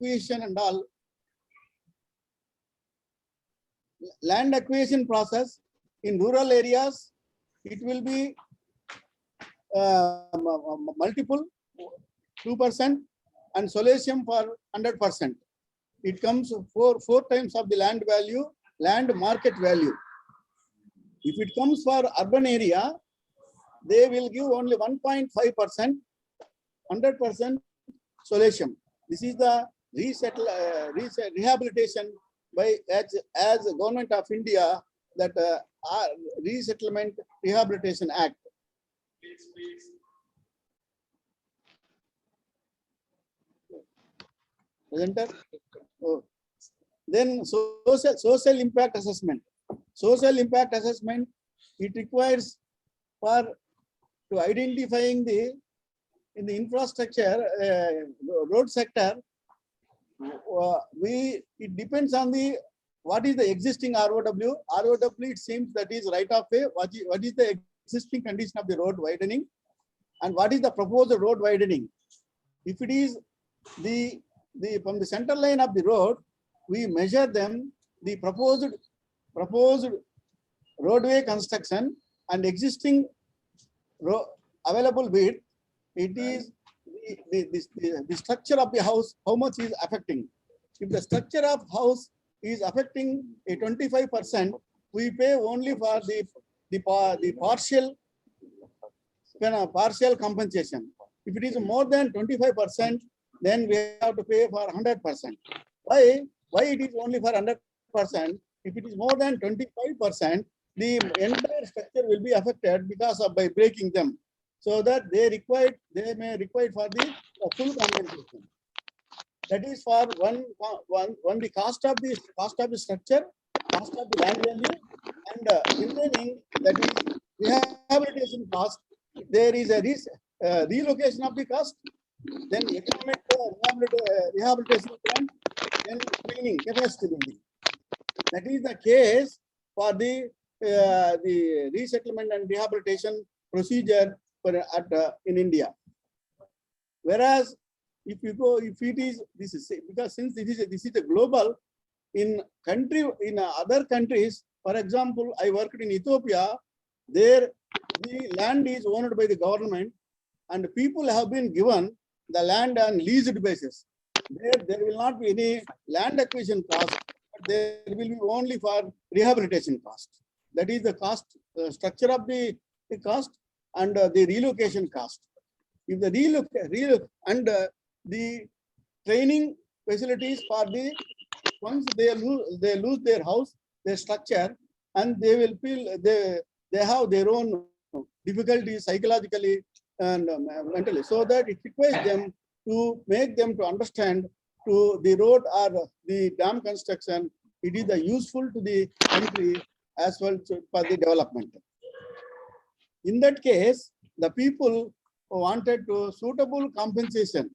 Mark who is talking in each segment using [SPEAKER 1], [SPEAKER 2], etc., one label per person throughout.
[SPEAKER 1] acquisition and all, land acquisition process in rural areas, it will be multiple 2% and Solatium for 100%. It comes four times of the land value, land market value. If it comes for urban area, they will give only 1.5%, 100% Solatium. This is the rehabilitation by as Government of India, that Resettlement Rehabilitation Act. Presenter. Oh. Then social impact assessment. Social impact assessment, it requires for to identifying the in the infrastructure road sector. It depends on the what is the existing ROW. ROW, it seems that is right of way. What is the existing condition of the road widening, and what is the proposed road widening? If it is the from the center line of the road, we measure them the proposed roadway construction and existing available width. It is the structure of the house, how much is affecting. If the structure of house is affecting a 25%, we pay only for the partial compensation. If it is more than 25%, then we have to pay for 100%. Why it is only for 100%? If it is more than 25%, the entire structure will be affected because of by breaking them. So that they may require for the full compensation. That is for one the cost of the structure, cost of the land value, and remaining, that is rehabilitation cost. There is a relocation of the cost, then economic rehabilitation plan, then training, capacity building. That is the case for the resettlement and rehabilitation procedure in India. Whereas if it is because since this is a global in other countries, for example, I worked in Ethiopia. There the land is owned by the government, and people have been given the land on leased basis. There will not be any land acquisition cost, but there will be only for rehabilitation cost. That is the cost structure of the cost and the relocation cost. If the the training facilities for the once they lose their house, their structure, and they will feel they have their own difficulties psychologically and mentally, so that it requires them to make them to understand to the road or the dam construction. It is useful to the country as well for the development. In that case, the people wanted to suitable compensation.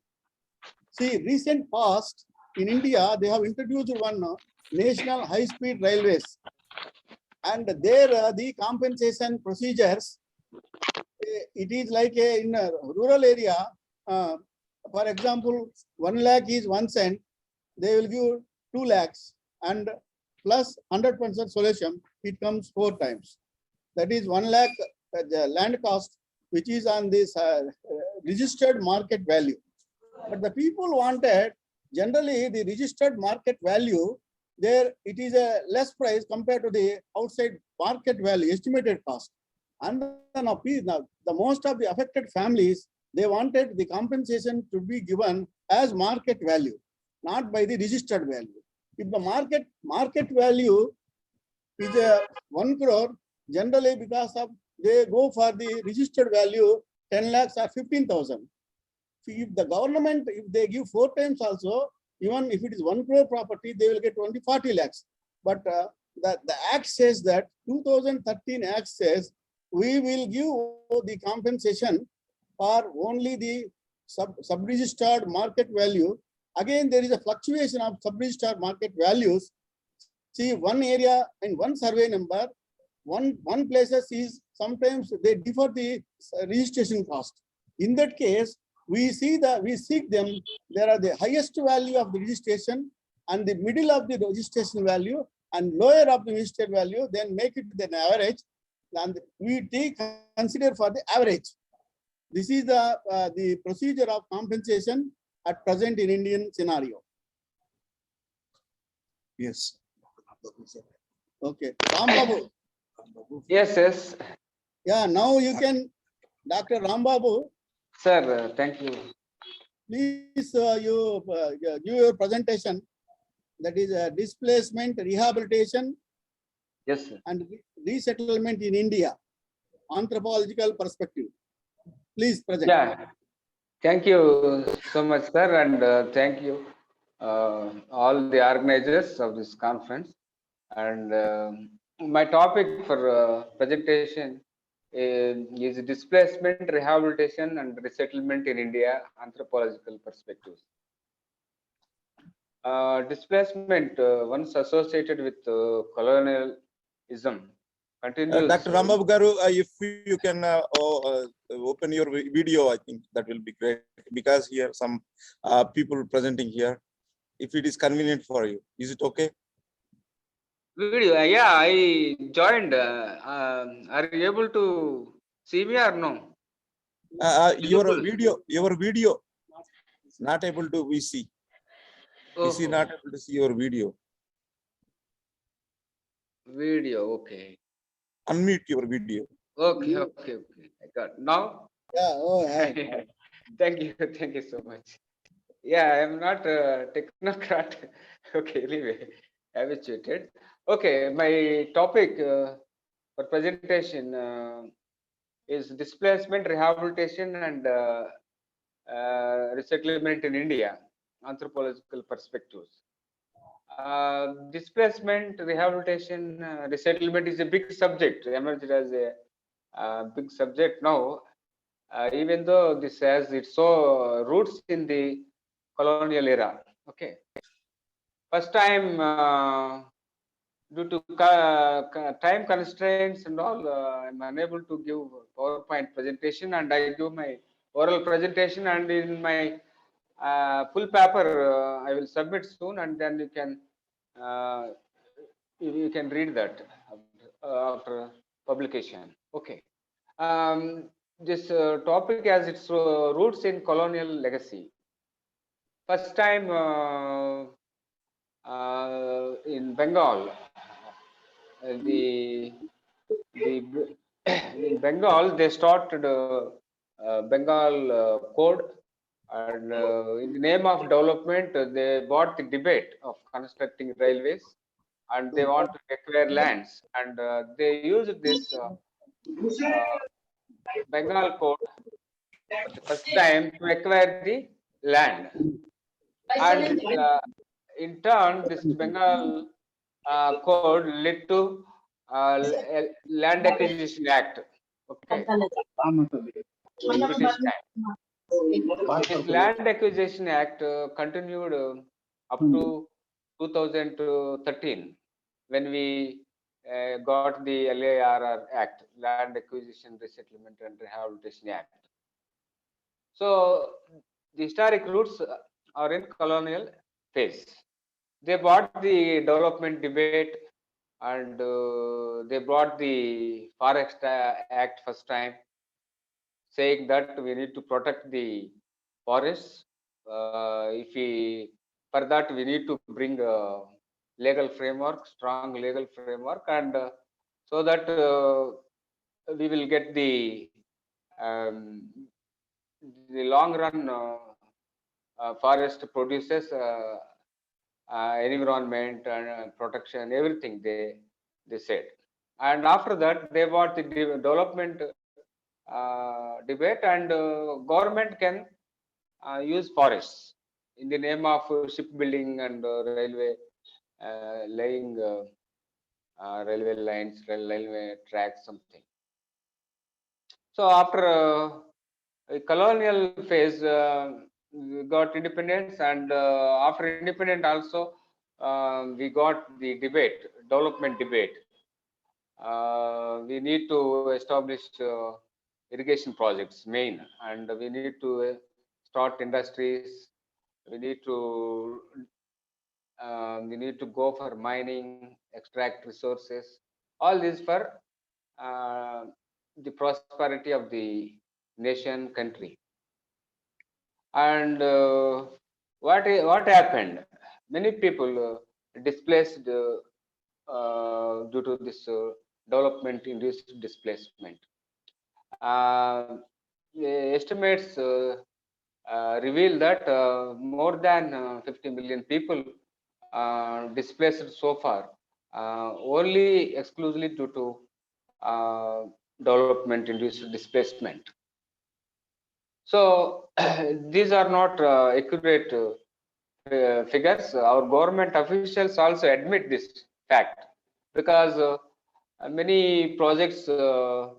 [SPEAKER 1] See, recent past in India, they have introduced one national high-speed railways, and there the compensation procedures. It is like in a rural area. For example, 1 lakh is 1 cent. They will give 2 lakhs and plus 100% Solatium. It comes 4 times. That is 1 lakh the land cost, which is on this registered market value. But the people wanted generally the registered market value. There it is a less price compared to the outside market value, estimated cost. And now the most of the affected families, they wanted the compensation to be given as market value, not by the registered value. If the market value is 1 crore, generally because of they go for the registered value 10 lakhs or 15,000. If the government, if they give 4 times also, even if it is 1 crore property, they will get 40 lakhs. But the Act says that 2013 Act says we will give the compensation for only the sub-registered market value. Again, there is a fluctuation of sub-registered market values. See, one area and one survey number, one places is sometimes they differ the registration cost. In that case, we seek them. There are the highest value of the registration and the middle of the registration value and lower of the registered value, then make it an average, and we consider for the average. This is the procedure of compensation at present in Indian scenario.
[SPEAKER 2] Yes.
[SPEAKER 1] Okay, Rambabu.
[SPEAKER 3] Yes.
[SPEAKER 1] Yeah, now you can, Dr. Rambabu,
[SPEAKER 3] Sir, thank you.
[SPEAKER 1] please give your presentation. That is displacement, rehabilitation,
[SPEAKER 3] Yes, sir.
[SPEAKER 1] and resettlement in India, anthropological perspective. Please present.
[SPEAKER 3] Yeah. Thank you so much, sir, and thank you all the organizers of this conference. And my topic for presentation is displacement, rehabilitation, and resettlement in India, anthropological perspectives. Displacement, once associated with colonialism, continues.
[SPEAKER 2] Dr. Rambabu Garu, if you can open your video, I think that will be great, because here some people presenting here. If it is convenient for you, is it okay?
[SPEAKER 3] Video, yeah, I joined. Are you able to see me or no?
[SPEAKER 2] Your
[SPEAKER 3] Visible.
[SPEAKER 2] video, not able to we see. We see not able to see your video.
[SPEAKER 3] Video, okay.
[SPEAKER 2] Unmute your video.
[SPEAKER 3] Okay. I got now.
[SPEAKER 1] Yeah, oh, hi.
[SPEAKER 3] Thank you so much. Yeah, I am not a technocrat. Okay, anyway, habituated. Okay, my topic for presentation is displacement, rehabilitation, and resettlement in India, anthropological perspectives. Displacement, rehabilitation, resettlement is a big subject, emerged as a big subject now, even though this has its roots in the colonial era. Okay. First time, due to time constraints and all, I'm unable to give PowerPoint presentation, and I give my oral presentation, and in my full paper I will submit soon, and then you can read that after publication. Okay. This topic has its roots in colonial legacy. First time in Bengal, in Bengal they started Bengal code, and in the name of development they bought the debate of constructing railways, and they want to acquire lands, and they used this Bengal code for the first time to acquire the land, and in turn this Bengal code led to Land Acquisition Act. Okay, in British time. This Land Acquisition Act continued up to 2013, when we got the LARR Act, Land Acquisition, Resettlement and Rehabilitation Act. So the historic roots are in colonial phase. They brought the development debate, and they brought the Forest Act first time, saying that we need to protect the forests. For that we need to bring a legal framework, strong legal framework, and so that we will get um, the long run forest produces environment and protection, everything they said. And after that they brought the development debate, and government can use forests in the name of shipbuilding and railway, laying railway lines, railway tracks, something. So after a colonial phase, we got independence, and after independence also we got the debate, development debate. We need to establish irrigation projects main, and we need to start industries. We need to go for mining, extract resources. All this for the prosperity of the nation, country. And what happened? Many people displaced due to this development induced displacement. The estimates reveal that more than 50 million people displaced so far, only exclusively due to development induced displacement. So these are not accurate figures. Our government officials also admit this fact, because many projects uh,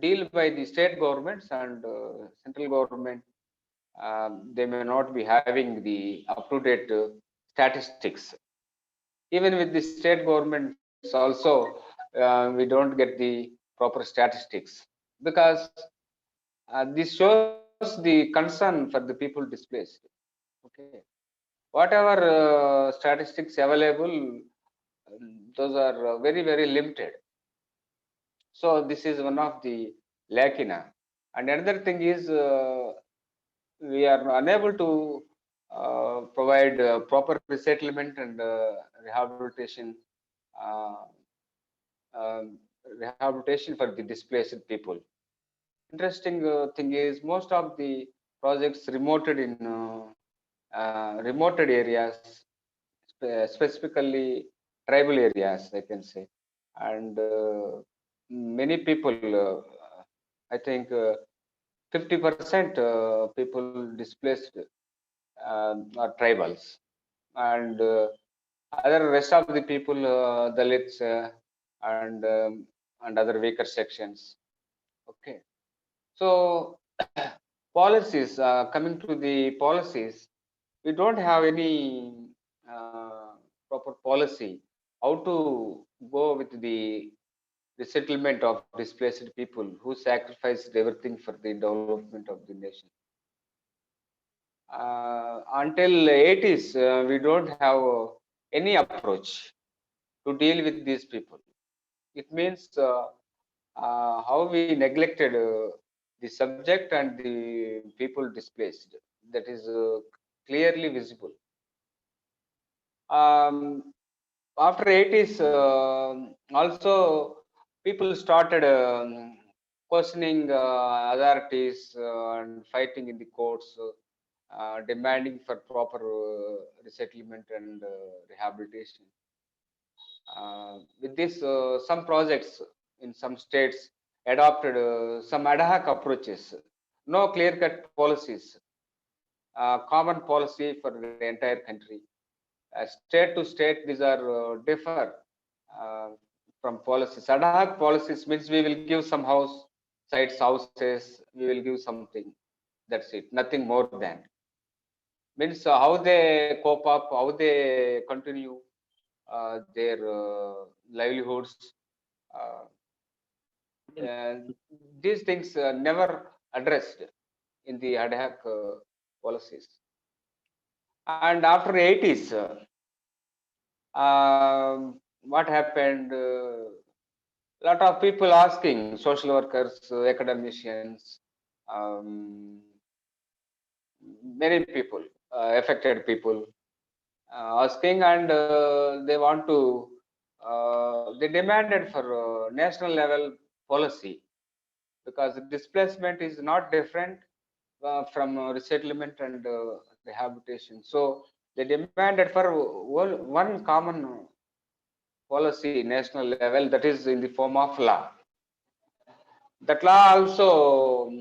[SPEAKER 3] deal by the state governments and central government. They may not be having the up-to-date statistics. Even with the state governments also, we don't get the proper statistics, because this shows the concern for the people displaced. Okay, whatever statistics available, those are very limited. So this is one of the lacuna. And another thing is, we are unable to provide proper resettlement and rehabilitation uh, rehabilitation for the displaced people. Interesting thing is, most of the projects remoted in remoted areas, specifically tribal areas, I can say. And many people, I think 50% people displaced are tribals, and other rest of the people, Dalits, and other weaker sections. Okay, so policies, coming to the policies, we don't have any proper policy how to go with the settlement of displaced people who sacrificed everything for the development of the nation. Until 80s, we don't have any approach to deal with these people. It means how we neglected the subject and the people displaced. That is clearly visible. After 80s, also people started questioning authorities and fighting in the courts, demanding for proper resettlement and rehabilitation. With this, some projects in some states adopted some ad hoc approaches, no clear-cut policies, common policy for the entire country. State to state, these are differ uh, from policies. Ad hoc policies means we will give some house, sites, houses, we will give something. That's it, nothing more than. Means how they cope up, how they continue their livelihoods. Uh, these things never addressed in the ad hoc policies. And after 80s, what happened? Lot of people asking, social workers, academicians, many people, affected people, asking, and they want to, they demanded for national level policy, because displacement is not different from resettlement and rehabilitation. So they demanded for one common policy national level, that is in the form of law. That law also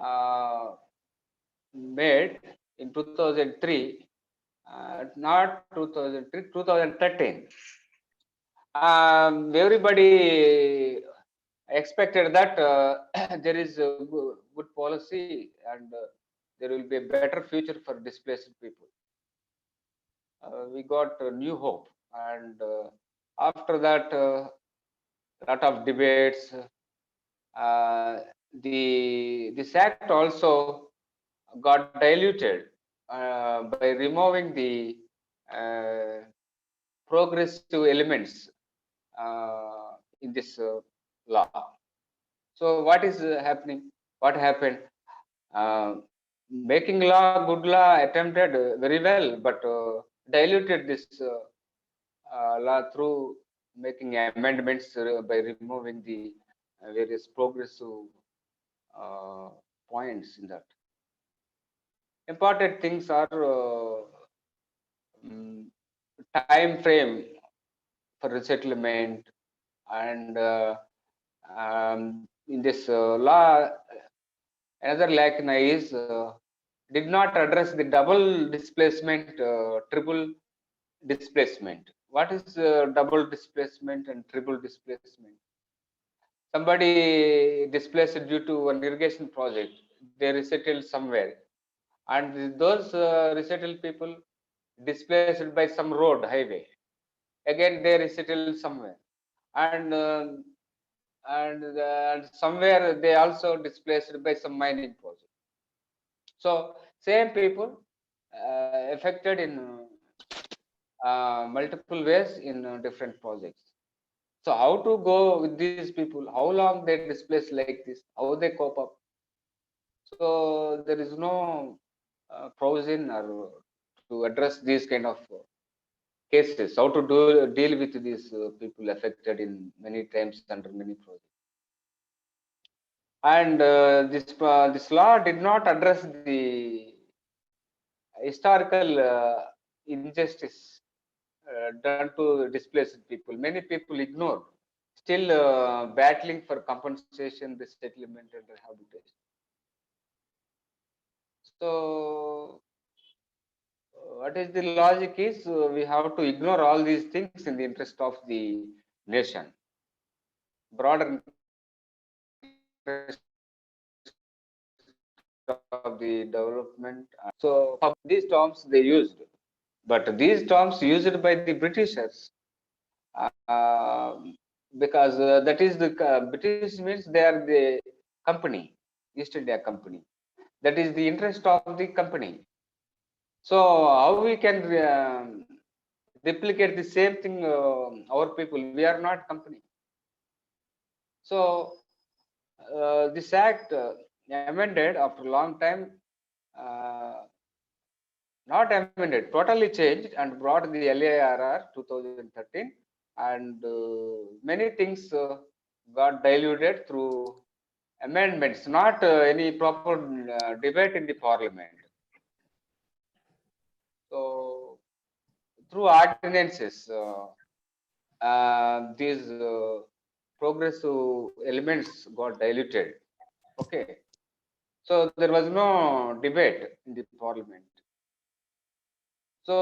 [SPEAKER 3] uh, made in 2003, not 2003, 2013. Everybody expected that there is a good policy, and there will be a better future for displaced people. We got a new hope, and after that, lot of debates, this act also got diluted by removing the progressive elements in this law. So what is happening? What happened? Making law, good law attempted very well, but diluted this law through making amendments by removing the various progressive uh, points in that. Important things are mm, time frame for resettlement, and in this law, another lacuna is did not address the double displacement, triple displacement. What is double displacement and triple displacement? Somebody displaced due to an irrigation project, they resettled somewhere, and those resettled people displaced by some road highway, again they resettled somewhere, and and somewhere they also displaced by some mining project. So same people affected in multiple ways in different projects. So how to go with these people? How long they displace like this? How they cope up? So there is no provision or to address these kind of cases. How to deal with these people affected in many times under many projects. And this law did not address the historical injustice done to displaced people. Many people ignore, still battling for compensation, resettlement, and rehabilitation. So, what is the logic is we have to ignore all these things in the interest of the nation, broader interest of the development. So, these terms they used, but these terms used by the Britishers, uh, because that is the British means they are the company, East India Company. That is the interest of the company. So how we can replicate the same thing? Our people, we are not company. So this act amended after a long time. Uh, Not amended, totally changed and brought the LARR 2013, and many things got diluted through amendments, not any proper debate in the parliament. So through ordinances, these progressive elements got diluted. Okay, so there was no debate in the parliament. So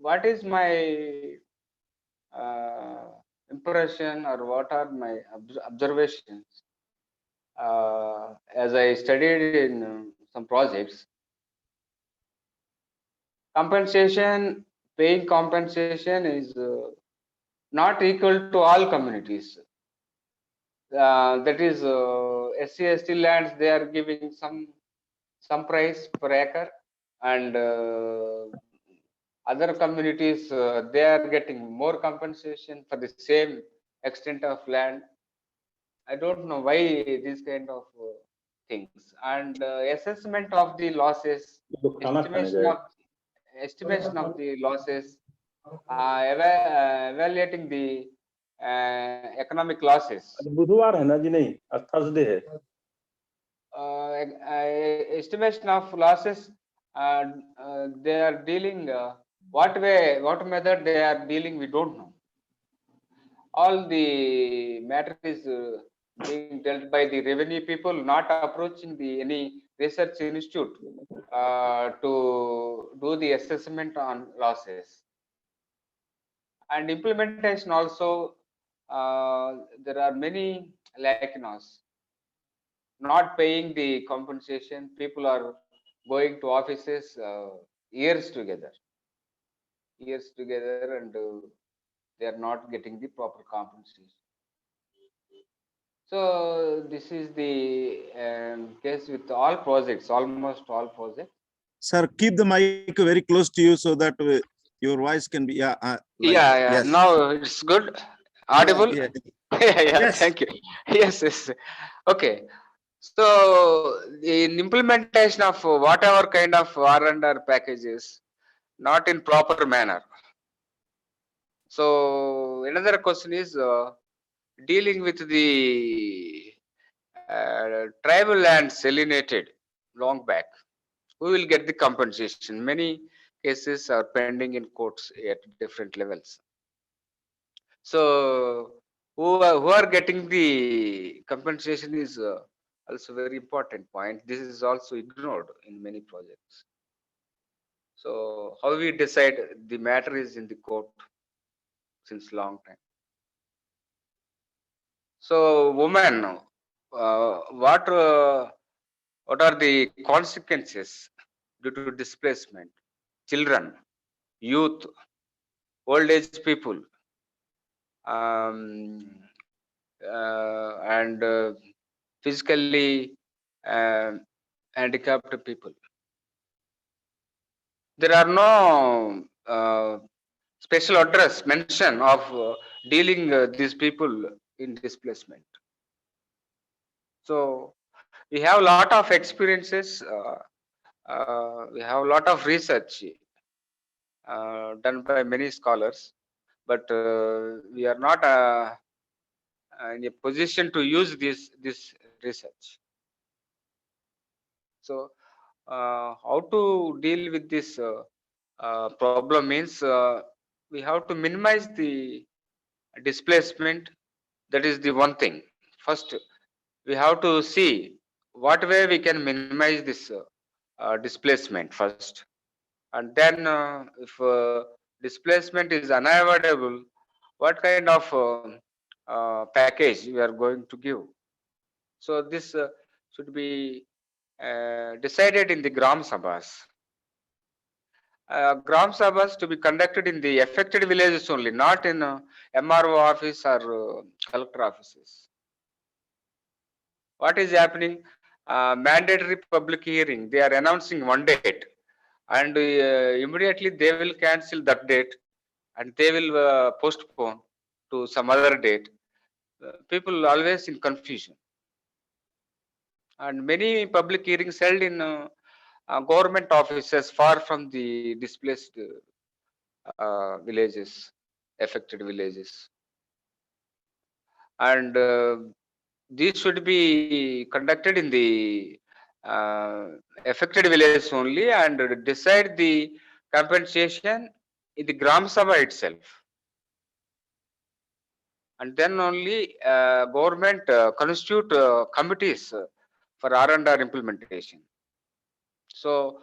[SPEAKER 3] what is my impression, or what are my observations as I studied in some projects? Compensation, paying compensation is not equal to all communities. That is SC/ST lands, they are giving some price per acre, and other communities they are getting more compensation for the same extent of land. I don't know why these kind of things. And assessment of the losses, estimation of estimation of the losses, evaluating the economic losses.
[SPEAKER 4] बुधवार है ना जी? नहीं, आज Thursday है।
[SPEAKER 3] Estimation of losses, they are dealing what way, what method they are dealing, we don't know. All the matter is being dealt by the revenue people, not approaching the any research institute to do the assessment on losses. And implementation also, there are many lacunas. Not paying the compensation, people are going to offices years together, and they are not getting the proper compensation. So this is the case with all projects, almost all projects.
[SPEAKER 2] Sir, keep the mic very close to you so that your voice can be,
[SPEAKER 3] Yeah.
[SPEAKER 2] yes.
[SPEAKER 3] Now it's good. Audible.
[SPEAKER 2] Yeah.
[SPEAKER 3] Yeah.
[SPEAKER 1] Yes.
[SPEAKER 3] Thank you. Yes. Okay. So in implementation of whatever kind of R&R packages, not in proper manner. So another question is dealing with the tribal lands alienated long back. Who will get the compensation? Many cases are pending in courts at different levels. So who are getting the compensation is also very important point. This is also ignored in many projects. So how we decide, the matter is in the court since long time. So women, what are the consequences due to displacement? Children, youth, old age people, and physically handicapped people. There are no special address mention of dealing these people in displacement. So we have a lot of experiences. We have a lot of research done by many scholars, but we are not in a position to use this research. So how to deal with this problem means we have to minimize the displacement. That is the one thing. First, we have to see what way we can minimize this displacement first, and then if displacement is unavoidable, what kind of package we are going to give. So this should be decided in the Gram Sabhas. Gram Sabhas to be conducted in the affected villages only, not in MRO office or collector offices. What is happening? Mandatory public hearing. They are announcing one date, and immediately they will cancel that date, and they will postpone to some other date. People always in confusion, and many public hearings held in government offices far from the displaced villages, affected villages, and these should be conducted in the affected villages only, and decide the compensation in the Gram Sabha itself. And then only government constitute committees for R&R implementation. So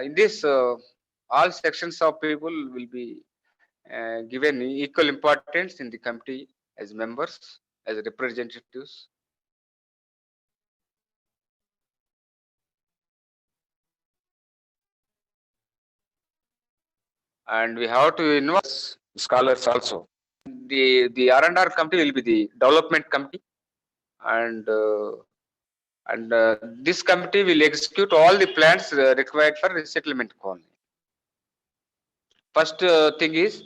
[SPEAKER 3] in this, all sections of people will be given equal importance in the committee as members, as representatives. And we have to invest scholars also. The R&R committee will be the development committee, and this committee will execute all the plans required for resettlement colony. First thing is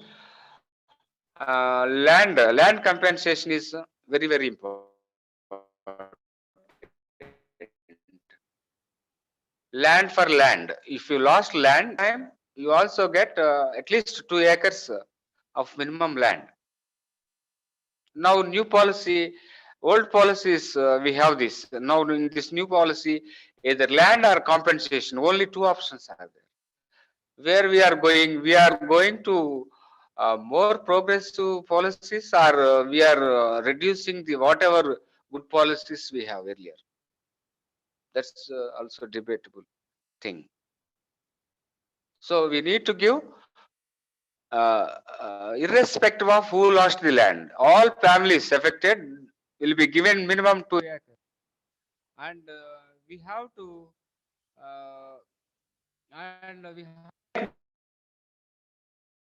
[SPEAKER 3] land compensation is very important. Land for land. If you lost land time, you also get at least 2 acres of minimum land. Now new policy, old policies, we have this. Now in this new policy, either land or compensation, only 2 options are there. Where we are going to more progressive policies, or we are reducing the whatever good policies we have earlier. That's also debatable thing. So we need to give irrespective of who lost the land, all families affected will be given minimum 2 acres, and we have to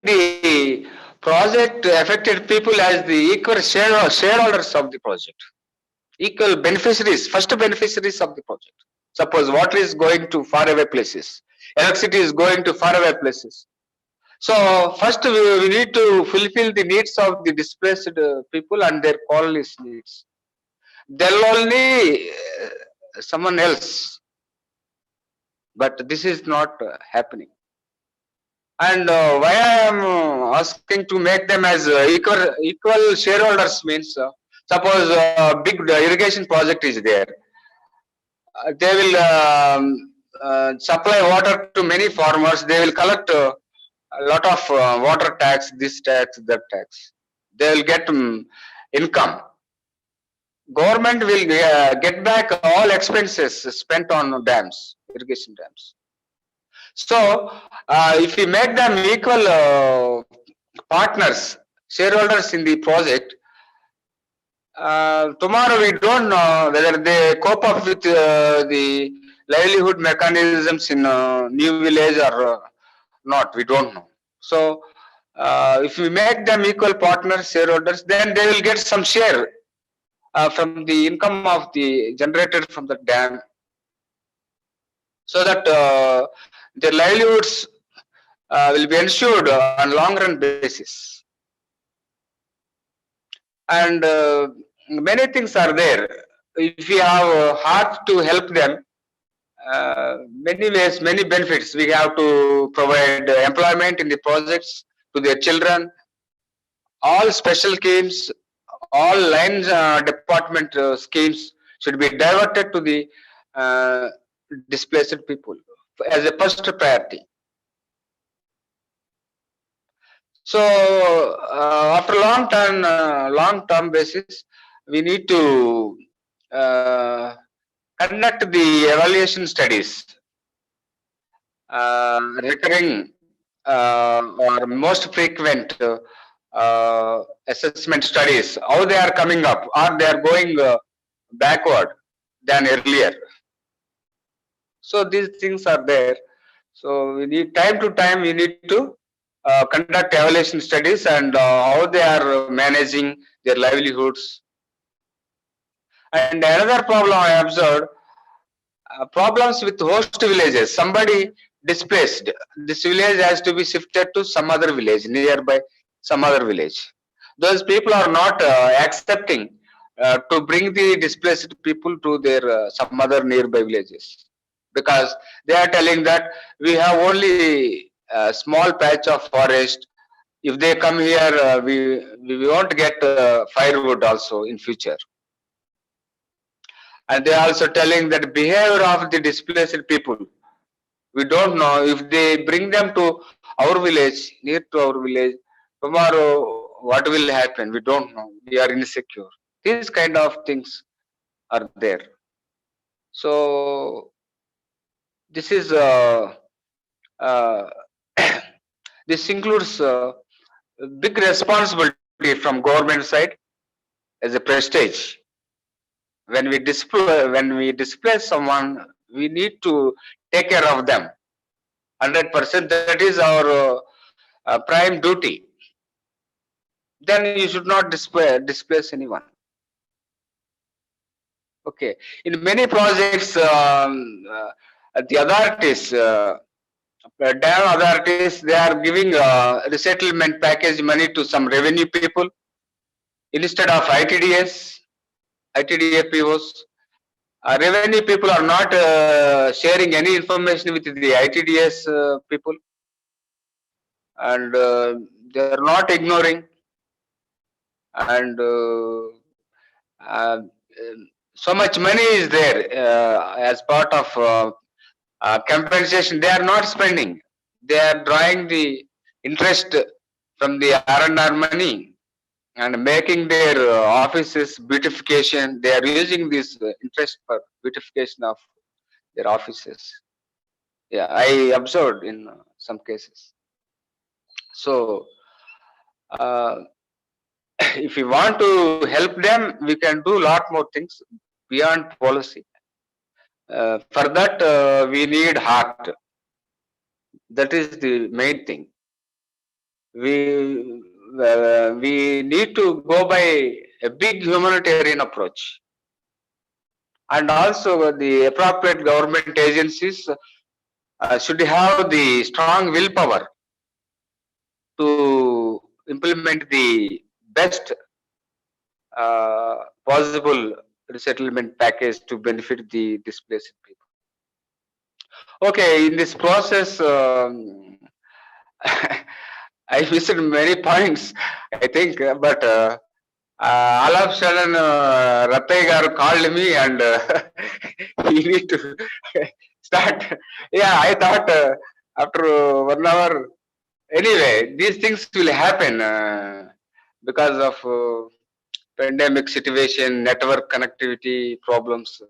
[SPEAKER 3] the project affected people as the equal shareholders of the project. equal beneficiaries, first beneficiaries of the project. Suppose water is going to faraway places, electricity is going to faraway places. So first we need to fulfill the needs of the displaced people and their colonies needs. Then only someone else. But this is not happening. And why I am asking to make them as equal shareholders means, suppose big irrigation project is there. They will supply water to many farmers. They will collect a lot of water tax, this tax, that tax. They will get income. Government will get back all expenses spent on dams, irrigation dams. So, if we make them equal partners, shareholders in the project, tomorrow we don't know whether they cope up with the livelihood mechanisms in new village or not. We don't know. So, if we make them equal partners, shareholders, then they will get some share from the income of the generated from the dam, so that their livelihoods will be ensured on long run basis. And many things are there. If we have a heart to help them, many ways, many benefits. We have to provide employment in the projects to their children. All special schemes, all lines department schemes should be diverted to the displaced people as a first priority. So after long term basis, we need to conduct the evaluation studies, recurring or most frequent assessment studies, how they are coming up, or they are going backward than earlier. So these things are there. So we need time to time, we need to conduct evaluation studies and how they are managing their livelihoods. And another problem I observed, problems with host villages. Somebody displaced, this village has to be shifted to some other village nearby, some other village. Those people are not accepting to bring the displaced people to their some other nearby villages, because they are telling that we have only a small patch of forest. If they come here, we won't get firewood also in future. And they are also telling that behavior of the displaced people, we don't know. If they bring them to our village, near to our village, tomorrow what will happen? We don't know. We are insecure. These kind of things are there. So this is uh, this includes big responsibility from government side as a prestige. When we displace someone, we need to take care of them 100%. That is our prime duty. Then you should not displace anyone. Okay. In many projects, the authorities, dam authorities, they are giving resettlement package money to some revenue people instead of ITDS, ITDA POs. Revenue people are not sharing any information with the ITDS people, and they are not ignoring. And so much money is there as part of compensation. They are not spending. They are drawing the interest from the R&R money and making their offices beautification. They are using this interest for beautification of their offices. Yeah, I observed in some cases. So if we want to help them, we can do a lot more things beyond policy. For that, we need heart. That is the main thing. We need to go by a big humanitarian approach. and also the appropriate government agencies should have the strong willpower to implement the best possible resettlement package to benefit the displaced people. Okay, in this process, I missed many points, I think, but all of a sudden, Rattai garu called me and he need to start. Yeah, I thought after 1 hour, anyway, these things will happen because of pandemic situation, network connectivity problems,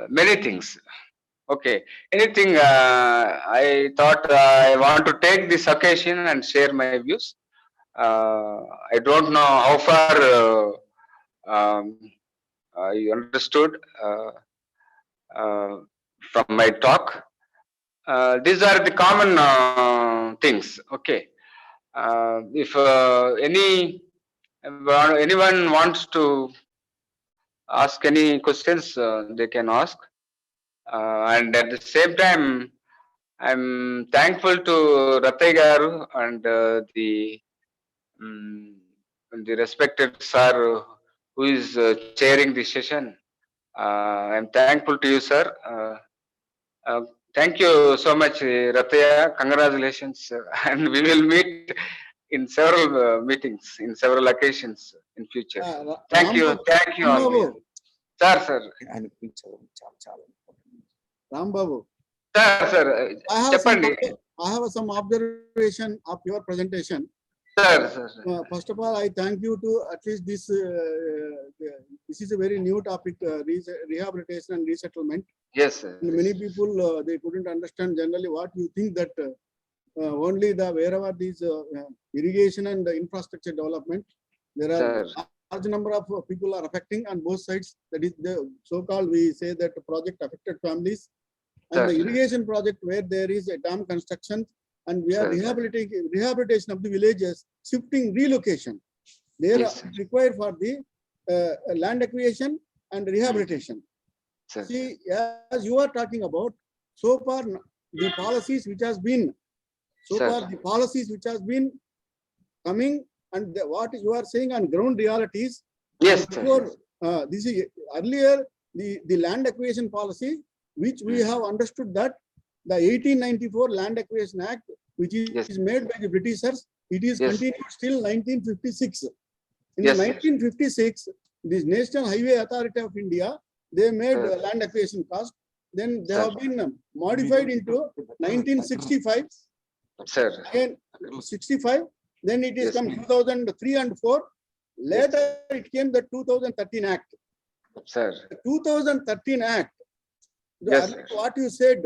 [SPEAKER 3] many things. Okay, anything I thought I want to take this occasion and share my views. I don't know how far you understood from my talk. These are the common things. Okay. If anyone wants to ask any questions, they can ask. And at the same time, I'm thankful to Rattai garu and the respected sir who is chairing the session. I'm thankful to you, sir. Thank you so much, Rataya. Congratulations, and we will meet in several meetings, in several occasions in future. Thank you, thank you all.
[SPEAKER 1] Rambabu,
[SPEAKER 3] Sir.
[SPEAKER 1] Rambabu,
[SPEAKER 3] Sir,
[SPEAKER 1] I have some observation of your presentation.
[SPEAKER 3] Sir.
[SPEAKER 1] First of all, I thank you to at least this. This is a very new topic, rehabilitation and resettlement.
[SPEAKER 3] Yes, sir.
[SPEAKER 1] And many people they couldn't understand generally what you think that only the wherever these irrigation and infrastructure development, there are large number of people are affecting on both sides. That is the so-called, we say that project affected families, and the irrigation project where there is a dam construction, and we are rehabilitation of the villages, shifting relocation. They are required for the land acquisition and rehabilitation. See, as you are talking about, so far the policies which has been, coming, and what you are saying on ground realities.
[SPEAKER 3] Yes.
[SPEAKER 1] Before, this is earlier the land acquisition policy, which we have understood that the 1894 Land Acquisition Act, which is made by the Britishers, it is continued till 1956. In 1956, this National Highway Authority of India, they made land acquisition cost. Then they have been modified into 1965. Again 65. Then it is come 2003 and 4. Later it came the 2013 Act. The 2013 Act. What you said,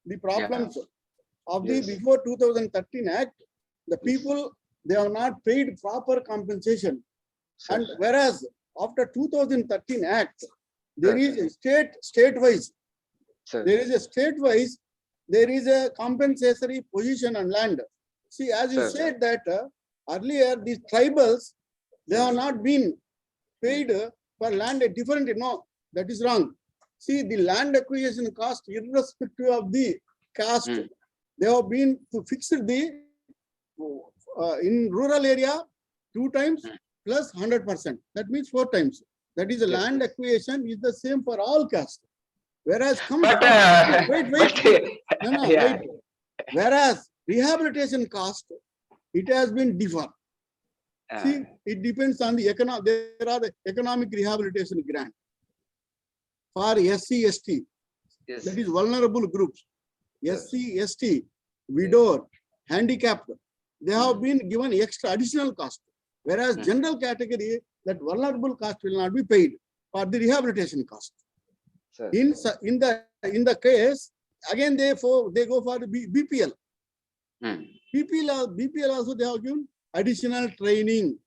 [SPEAKER 1] the problems of the before 2013 Act, the people, they are not paid proper compensation. And whereas after 2013 Act, there is a state-wise, there is a compensatory position on land. See, as you said that earlier, these tribals, they have not been paid for land at different, no, that is wrong. See, the land acquisition cost, irrespective of the caste, they have been fixed the, in rural area, 2 times plus 100%. That means 4 times. That is, the land acquisition is the same for all castes. Whereas, whereas rehabilitation cost, it has been different. See, it depends on the economic, there are the economic rehabilitation grant for SC, ST, that is vulnerable groups, SC, ST, widowed, handicapped, they have been given extra additional cost. Whereas general category, that vulnerable cost will not be paid for the rehabilitation cost. In the case, again they go for the BPL. BPL also they have given additional training.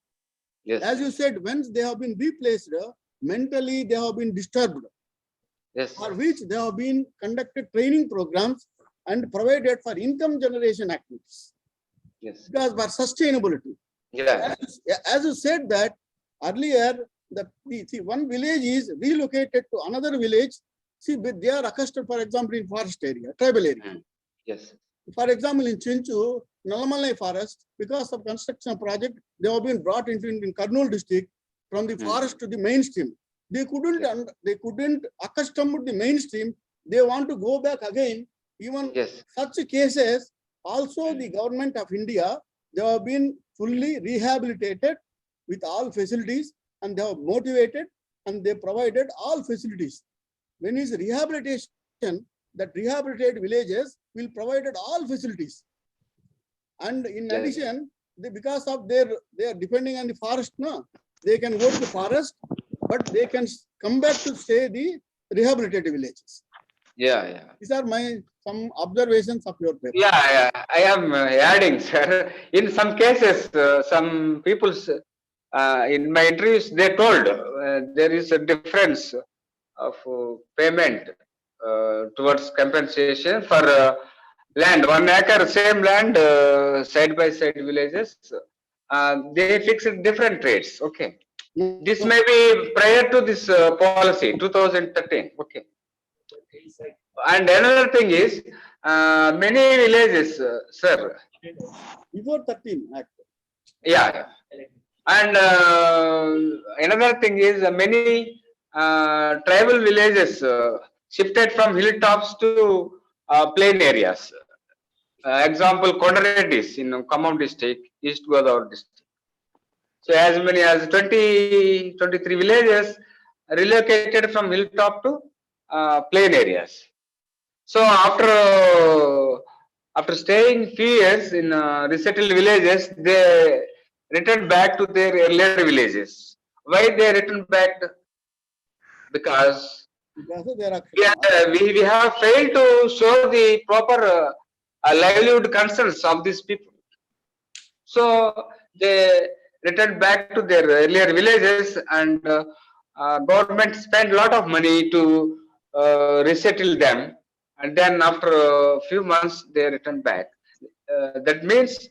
[SPEAKER 1] As you said, once they have been replaced, mentally they have been disturbed. For which they have been conducted training programs and provided for income generation activities. Because for sustainability. As you said that earlier, see, one village is relocated to another village. See, but they are accustomed, for example, in forest area, tribal area.
[SPEAKER 3] Yes.
[SPEAKER 1] For example, in Chinchu, Nalamalai forest, because of construction project, they have been brought into in Kurnool district from the forest to the mainstream. They couldn't accustom to the mainstream. They want to go back again. Even
[SPEAKER 3] Yes.
[SPEAKER 1] such cases, also the government of India, they have been fully rehabilitated with all facilities, and they have motivated and they provided all facilities. When is rehabilitation, that rehabilitated villages will provided all facilities. And in
[SPEAKER 3] Yes.
[SPEAKER 1] addition, because of they are depending on the forest, no, they can go to the forest, but they can come back to stay the rehabilitated villages.
[SPEAKER 3] Yeah.
[SPEAKER 1] These are my some observations of your paper.
[SPEAKER 3] Yeah, I am adding, sir. In some cases, some people's in my interviews, they told there is a difference of payment towards compensation for land. 1 acre, same land, side by side villages. They fixed different rates. Okay, this may be prior to this policy, 2013. Okay. And another thing is, many villages, sir.
[SPEAKER 1] Before 13 Act.
[SPEAKER 3] Yeah. And another thing is, many tribal villages shifted from hilltops to plain areas. Example, Kondareddis in Khammam district, East Godavari district. So as many as 23 villages relocated from hilltop to plain areas. So after staying few years in resettled villages, they returned back to their earlier villages. Why they returned back? Because we have failed to show the proper livelihood concerns of these people. So they returned back to their earlier villages, and government spent a lot of money to resettle them. And then after a few months, they return back. That means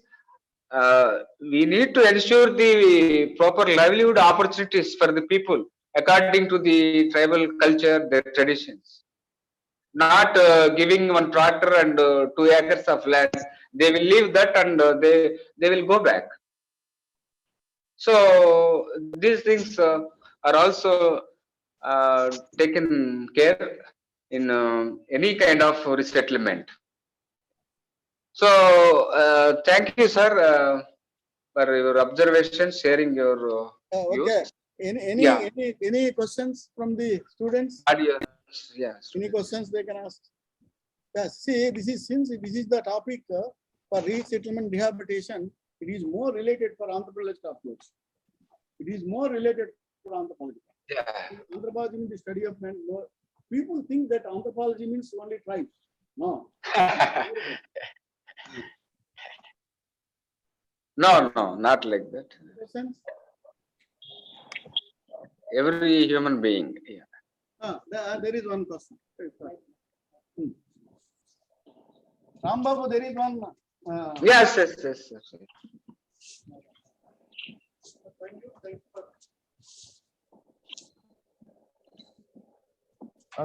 [SPEAKER 3] we need to ensure the proper livelihood opportunities for the people according to the tribal culture, their traditions. Not giving one tractor and 2 acres of land. They will leave that and they will go back. So these things are also taken care in any kind of resettlement. So thank you, sir, for your observations, sharing your
[SPEAKER 1] Okay.
[SPEAKER 3] views.
[SPEAKER 1] Any questions from the students?
[SPEAKER 3] Audience, yes.
[SPEAKER 1] Any questions they can ask? Yes. See, since this is the topic for resettlement rehabilitation, it is more related for anthropological approach. It is more related for anthropology.
[SPEAKER 3] Yeah.
[SPEAKER 1] Anthropology means the study of man. People think that anthropology means only tribes. No.
[SPEAKER 3] No, not like that.
[SPEAKER 1] Questions?
[SPEAKER 3] Every human being. Yeah.
[SPEAKER 1] There is one question. Rambabu, there is one.
[SPEAKER 3] Yes.
[SPEAKER 1] Thank you.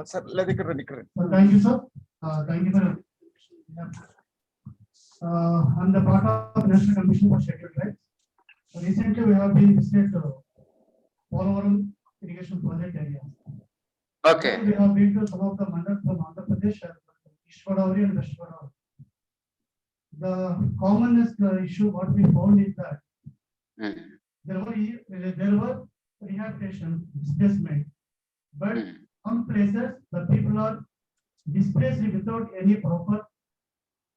[SPEAKER 2] Sir, let it go.
[SPEAKER 5] Thank you, sir. Thank you for. On the part of National Commission for Scheduled Tribes, recently we have been visited Polavaram irrigation project area.
[SPEAKER 3] Okay.
[SPEAKER 5] We have been to some of the mandals from Andhra Pradesh, East Godavari and West Godavari. The commonness issue what we found is that there were rehabilitation, displacement, but some places the people are displaced without any proper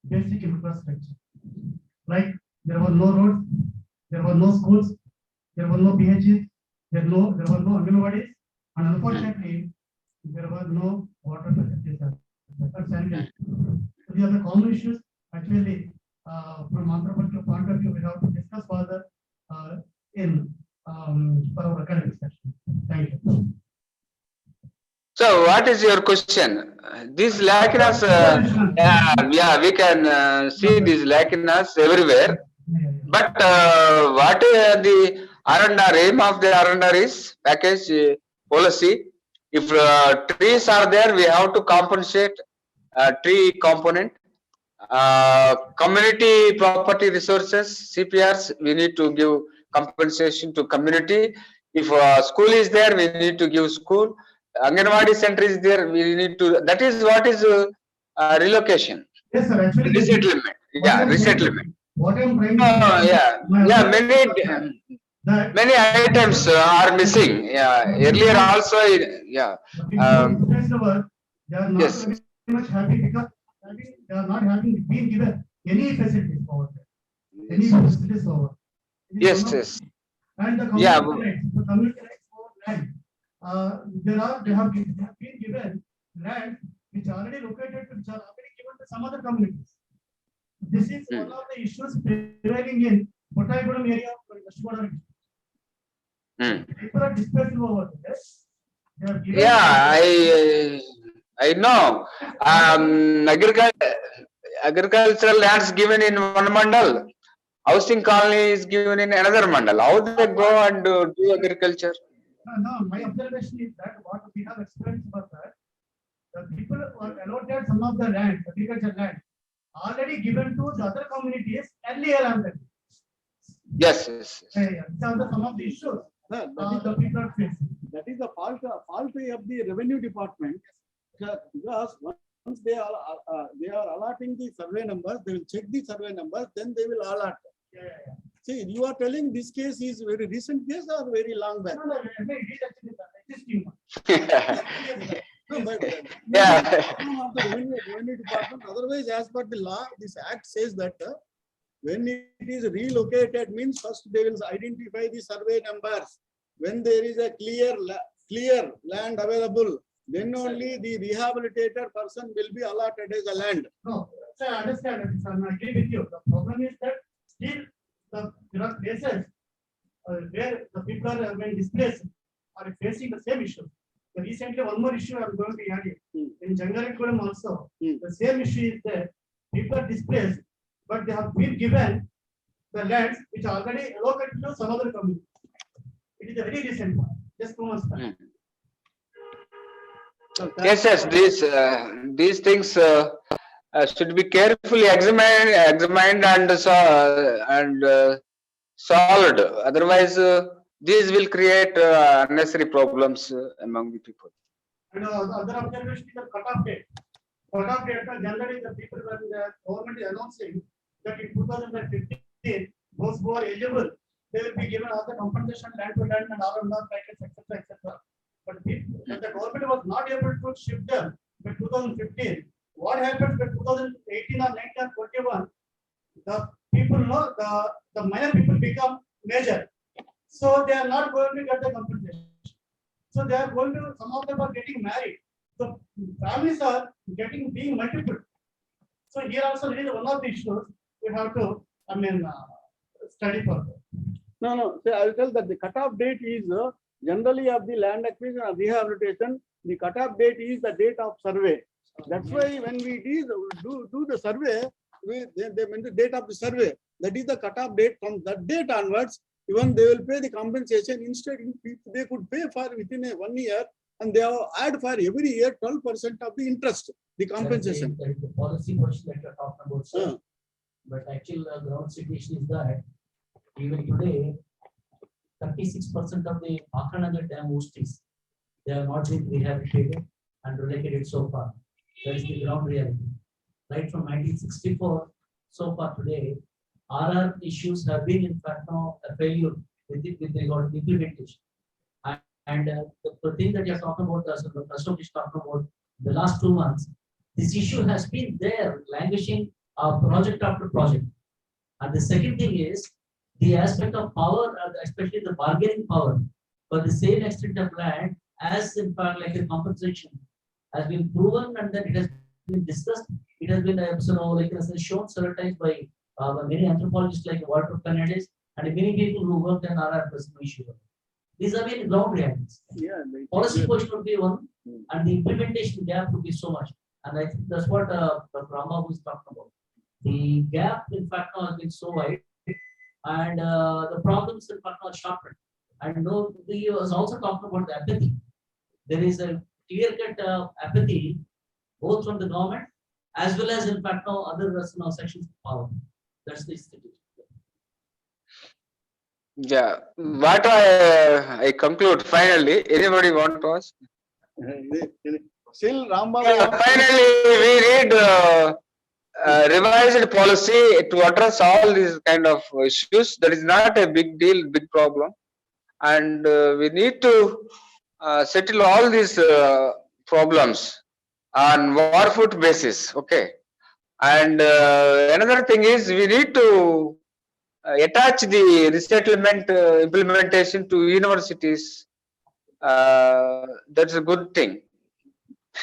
[SPEAKER 5] basic infrastructure. Like there were no roads, there were no schools, there were no PHs, there were no Anganwadis, and unfortunately there were no water facilities. So these are the common issues. Actually, from anthropological point of view, we have to discuss further in for our academic session. Thank you.
[SPEAKER 3] So what is your question? These lacunas, we can see these lacunas everywhere. But what are the R&R, aim of the R&R is package policy. If trees are there, we have to compensate tree component. Community property resources, CPRs, we need to give compensation to community. If school is there, we need to give school. Anganwadi center is there, we need to, that is what is relocation,
[SPEAKER 5] Yes, sir, actually.
[SPEAKER 3] resettlement. Yeah, resettlement.
[SPEAKER 5] What I'm trying to.
[SPEAKER 3] Yeah, yeah,
[SPEAKER 5] That.
[SPEAKER 3] many items are missing. Yeah, earlier also, yeah.
[SPEAKER 5] The people who face the work, they are not
[SPEAKER 3] Yes.
[SPEAKER 5] very much happy because they are not having been given any facilities over there. Any facilities over. It is
[SPEAKER 3] Yes,
[SPEAKER 5] one of-
[SPEAKER 3] yes.
[SPEAKER 5] And the
[SPEAKER 3] Yeah,
[SPEAKER 5] community rights for land. They have been given land which are already located, which are already given to some other communities. This is one of the issues prevailing in Kottayagudem area of West Godavari. People are displaced over there. They are given.
[SPEAKER 3] Yeah, I know. Agricultural lands given in one mandal, housing colony is given in another mandal. How they go and do agriculture?
[SPEAKER 5] No, my observation is that what we have experienced was that the people were allotted some of the land, agricultural land, already given to the other communities earlier already.
[SPEAKER 3] Yes, yes.
[SPEAKER 5] These are some of the issues the people are facing.
[SPEAKER 1] That is the fault of the revenue department. Because once they are allotting the survey numbers, they will check the survey numbers, then they will allot. See, you are telling this case is very recent case or very long back?
[SPEAKER 5] No, it is actually the existing one.
[SPEAKER 1] No, but
[SPEAKER 3] Yeah.
[SPEAKER 1] of the revenue department. Otherwise, as per the law, this act says that when it is relocated, means first they will identify the survey numbers. When there is a clear land available, then only the rehabilitated person will be allotted as a land.
[SPEAKER 5] No, sir, I understand that, sir, I agree with you. The problem is that still there are places where the people are when displaced are facing the same issue. So recently, one more issue I'm going to add here. In Jangarekudam also, the same issue is there. People are displaced, but they have been given the lands which are already allocated to some other community. It is a very recent one, just 2 months back.
[SPEAKER 3] Yes, these things should be carefully examined and solved. Otherwise, these will create unnecessary problems among the people.
[SPEAKER 5] And the other observation is the cutoff date. Cutoff date, generally the people when the government is announcing that in 2015, those who are eligible, they will be given all the compensation land to land and R&R package, etc., etc. But if the government was not able to shift them by 2015, what happens by 2018 or 19 or 21? The people know the minor people become major, so they are not going to get the compensation. So they are going to, some of them are getting married. So families are being multiple. So here also there is one of the issues we have to, study further.
[SPEAKER 1] No. So I will tell that the cutoff date is generally of the land acquisition or rehabilitation. The cutoff date is the date of survey. That's why when we do the survey, they mean the date of the survey. That is the cutoff date. From that date onwards, even they will pay the compensation. Instead, they could pay for within 1 year, and they have add for every year 12% of the interest, the compensation.
[SPEAKER 6] That is the policy question that you're talking about, sir. But actual ground situation is that even today, 36% of the Akanagar Dam hosties, they have not been rehabilitated and relocated so far. That is the ground reality. Right from 1964 so far today, RR issues have been in fact now a failure with regard to implementation. And the thing that you're talking about, the President is talking about the last 2 months, this issue has been there, languishing project after project. And the second thing is the aspect of power, especially the bargaining power for the same extent of land, as in fact like a compensation has been proven, and then it has been discussed. It has been shown several times by many anthropologists like Walter Fernandez and many people who worked in RR issue. These are very ground realities.
[SPEAKER 1] Yeah,
[SPEAKER 6] Policy question would be one, and the implementation gap would be so much. And I think that's what Dr. Rama was talking about. The gap, in fact, now has been so wide and the problems in Patna are sharpened. And no, we was also talking about the apathy. There is a clear-cut apathy both from the government as well as in fact now other sections of power. That's the situation.
[SPEAKER 3] Yeah, what I conclude finally, anybody want to ask?
[SPEAKER 1] Still, Rambabu.
[SPEAKER 3] Yeah, finally, we need revised policy to address all these kind of issues. That is not a big deal, big problem, and we need to settle all these problems on war-foot basis. Okay, and another thing is we need to attach the resettlement implementation to universities. That's a good thing.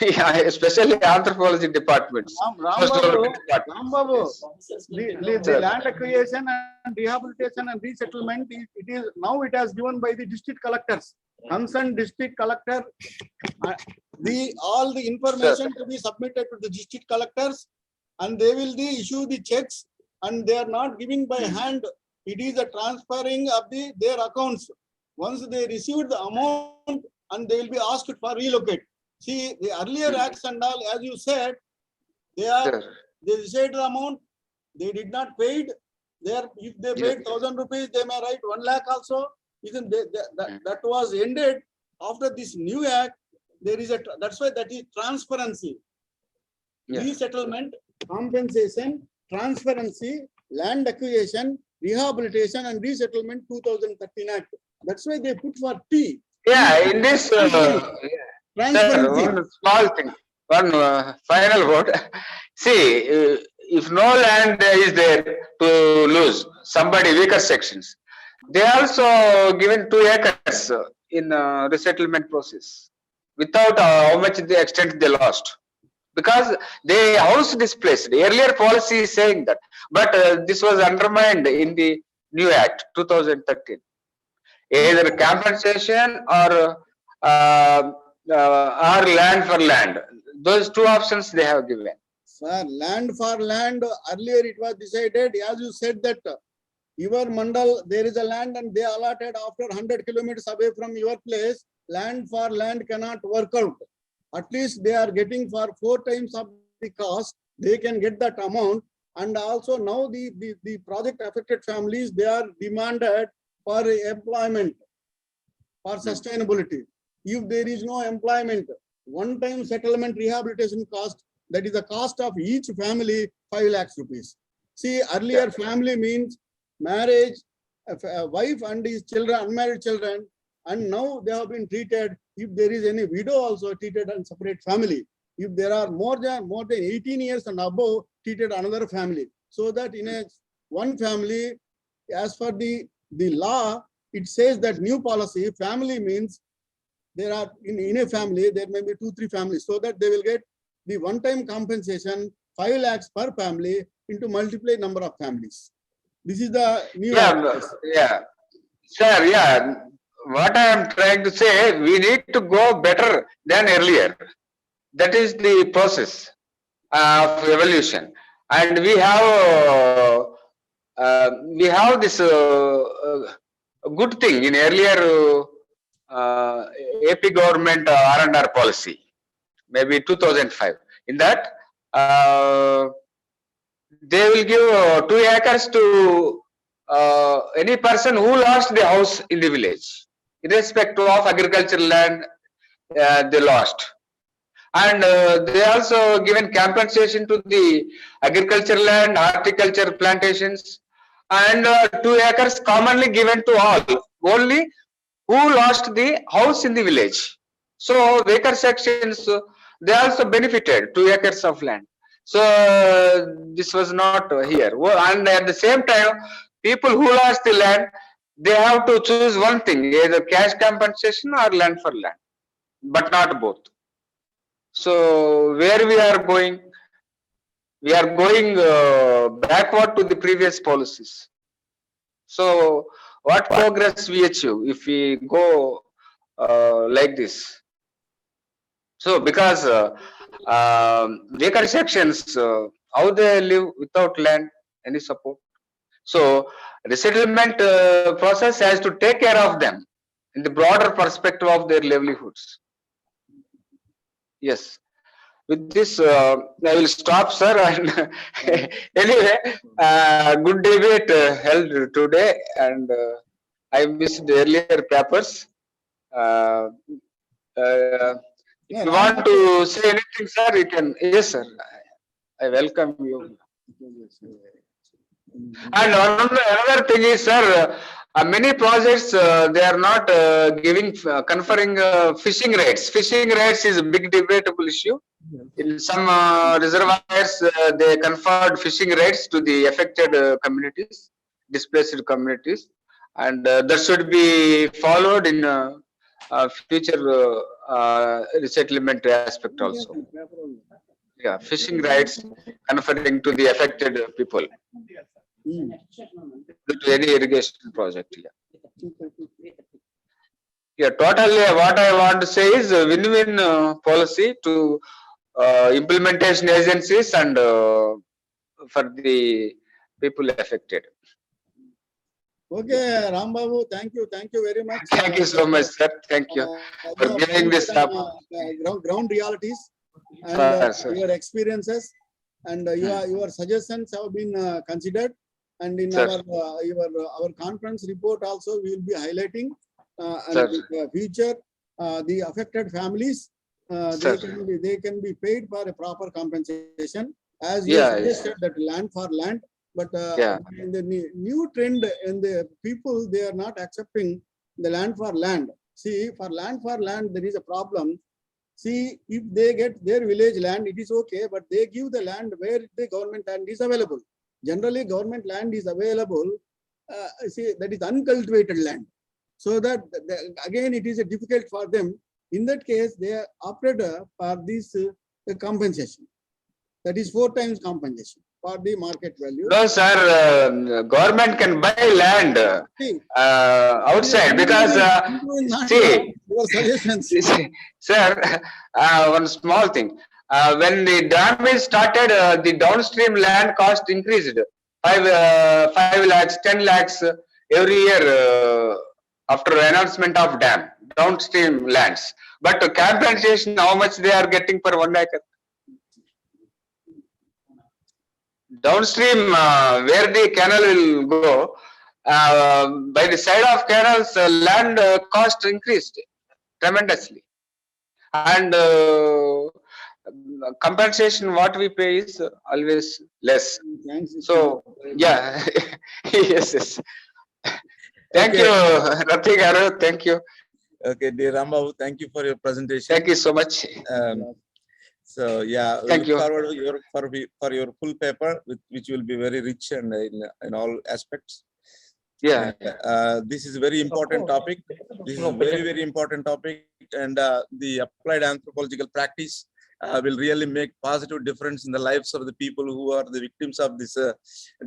[SPEAKER 3] Yeah, especially anthropology departments. Most development departments.
[SPEAKER 1] The land acquisition and rehabilitation and resettlement, it has given by the district collectors. Concerned district collector, all the information to be submitted to the district collectors, and they will issue the checks, and they are not giving by hand. It is a transferring of their accounts. Once they receive the amount, and they will be asked for relocate. See, the earlier acts and all, as you said, they decided the amount, they did not pay it. If they paid 1,000 rupees, they may write 1 lakh also. Isn't that was ended after this new act. There is that's why that is transparency. Resettlement, compensation, transparency, land acquisition, rehabilitation and resettlement 2013 Act. That's why they put for T.
[SPEAKER 3] Yeah, in this sir, one small thing, one final word. See, if no land is there to lose, somebody weaker sections, they also given 2 acres in resettlement process without how much the extent they lost, because they house displaced. The earlier policy is saying that, but this was undermined in the new act 2013. Either compensation or land for land. Those 2 options they have given.
[SPEAKER 1] Sir, land for land, earlier it was decided, as you said that your mandal, there is a land and they allotted after 100 kilometers away from your place, land for land cannot work out. At least they are getting for 4 times of the cost, they can get that amount. And also now the project affected families, they are demanded for employment, for sustainability. If there is no employment, one-time settlement rehabilitation cost, that is the cost of each family 5 lakhs rupees. See, earlier family means marriage, a wife and his children, unmarried children, and now they have been treated, if there is any widow also treated and separate family. If there are more than 18 years and above, treated another family. So that in one family, as per the law, it says that new policy, family means there are in a family, there may be 2-3 families, so that they will get the one-time compensation 5 lakhs per family into multiplied number of families. This is the new
[SPEAKER 3] Sir, what I am trying to say, we need to go better than earlier. That is the process of evolution, and we have this good thing in earlier AP government R&R policy, maybe 2005. In that, they will give 2 acres to any person who lost the house in the village, irrespective of agricultural land they lost. And they also given compensation to the agricultural land, horticulture plantations, and 2 acres commonly given to all, only who lost the house in the village. So weaker sections, they also benefited 2 acres of land. So this was not here. And at the same time, people who lost the land, they have to choose one thing, either cash compensation or land for land, but not both. So where we are going? We are going backward to the previous policies. So what progress we achieve if we go like this? So because weaker sections, how they live without land, any support. So resettlement process has to take care of them in the broader perspective of their livelihoods. Yes. With this, I will stop, sir. And anyway, good debate held today, and I missed the earlier papers. Uh, if you want to say anything, sir, you can. Yes, sir. I welcome you. And another thing is, sir, many projects they are not conferring fishing rates. Fishing rates is a big debatable issue. In some reservoirs, they conferred fishing rights to the affected communities, displaced communities, and that should be followed in future resettlement aspect also. Yeah, fishing rights conferring to the affected people due to any irrigation project. Yeah. Yeah, totally. What I want to say is a win-win policy to implementation agencies and for the people affected.
[SPEAKER 1] Okay, Rambabu, thank you very much.
[SPEAKER 3] Thank you so much, sir. Thank you for giving this up.
[SPEAKER 1] Ground realities and
[SPEAKER 3] Sir.
[SPEAKER 1] your experiences and your suggestions have been considered, and in
[SPEAKER 3] Sir.
[SPEAKER 1] our conference report also we will be highlighting and
[SPEAKER 3] Sir.
[SPEAKER 1] in the future the affected families
[SPEAKER 3] Sir.
[SPEAKER 1] they can be paid for a proper compensation, as you
[SPEAKER 3] Yeah,
[SPEAKER 1] suggested that land for land. But
[SPEAKER 3] Yeah.
[SPEAKER 1] in the new trend in the people, they are not accepting the land for land. See, for land, there is a problem. See, if they get their village land, it is okay, but they give the land where the government land is available. Generally, government land is available, see, that is uncultivated land. So that again, it is difficult for them. In that case, they opted for this compensation. That is 4 times compensation for the market value.
[SPEAKER 3] No, sir. Government can buy land outside because see,
[SPEAKER 1] your suggestions.
[SPEAKER 3] sir, one small thing. When the dam is started, the downstream land cost increased 5 lakhs, 10 lakhs every year after announcement of dam downstream lands. But compensation, how much they are getting per 1 acre? Downstream, where the canal will go, by the side of canals, land cost increased tremendously, and compensation what we pay is always less.
[SPEAKER 1] Thanks.
[SPEAKER 3] So yeah, yes. Thank
[SPEAKER 2] Okay.
[SPEAKER 3] you, Rathi Garu. Thank you.
[SPEAKER 2] Okay, dear Rambabu, thank you for your presentation.
[SPEAKER 3] Thank you so much.
[SPEAKER 2] So yeah, we
[SPEAKER 3] Thank
[SPEAKER 2] look
[SPEAKER 3] you.
[SPEAKER 2] forward to for your full paper, which will be very rich and in all aspects.
[SPEAKER 3] Yeah.
[SPEAKER 2] This is a very important topic. This is a very important topic, and the applied anthropological practice will really make positive difference in the lives of the people who are the victims of this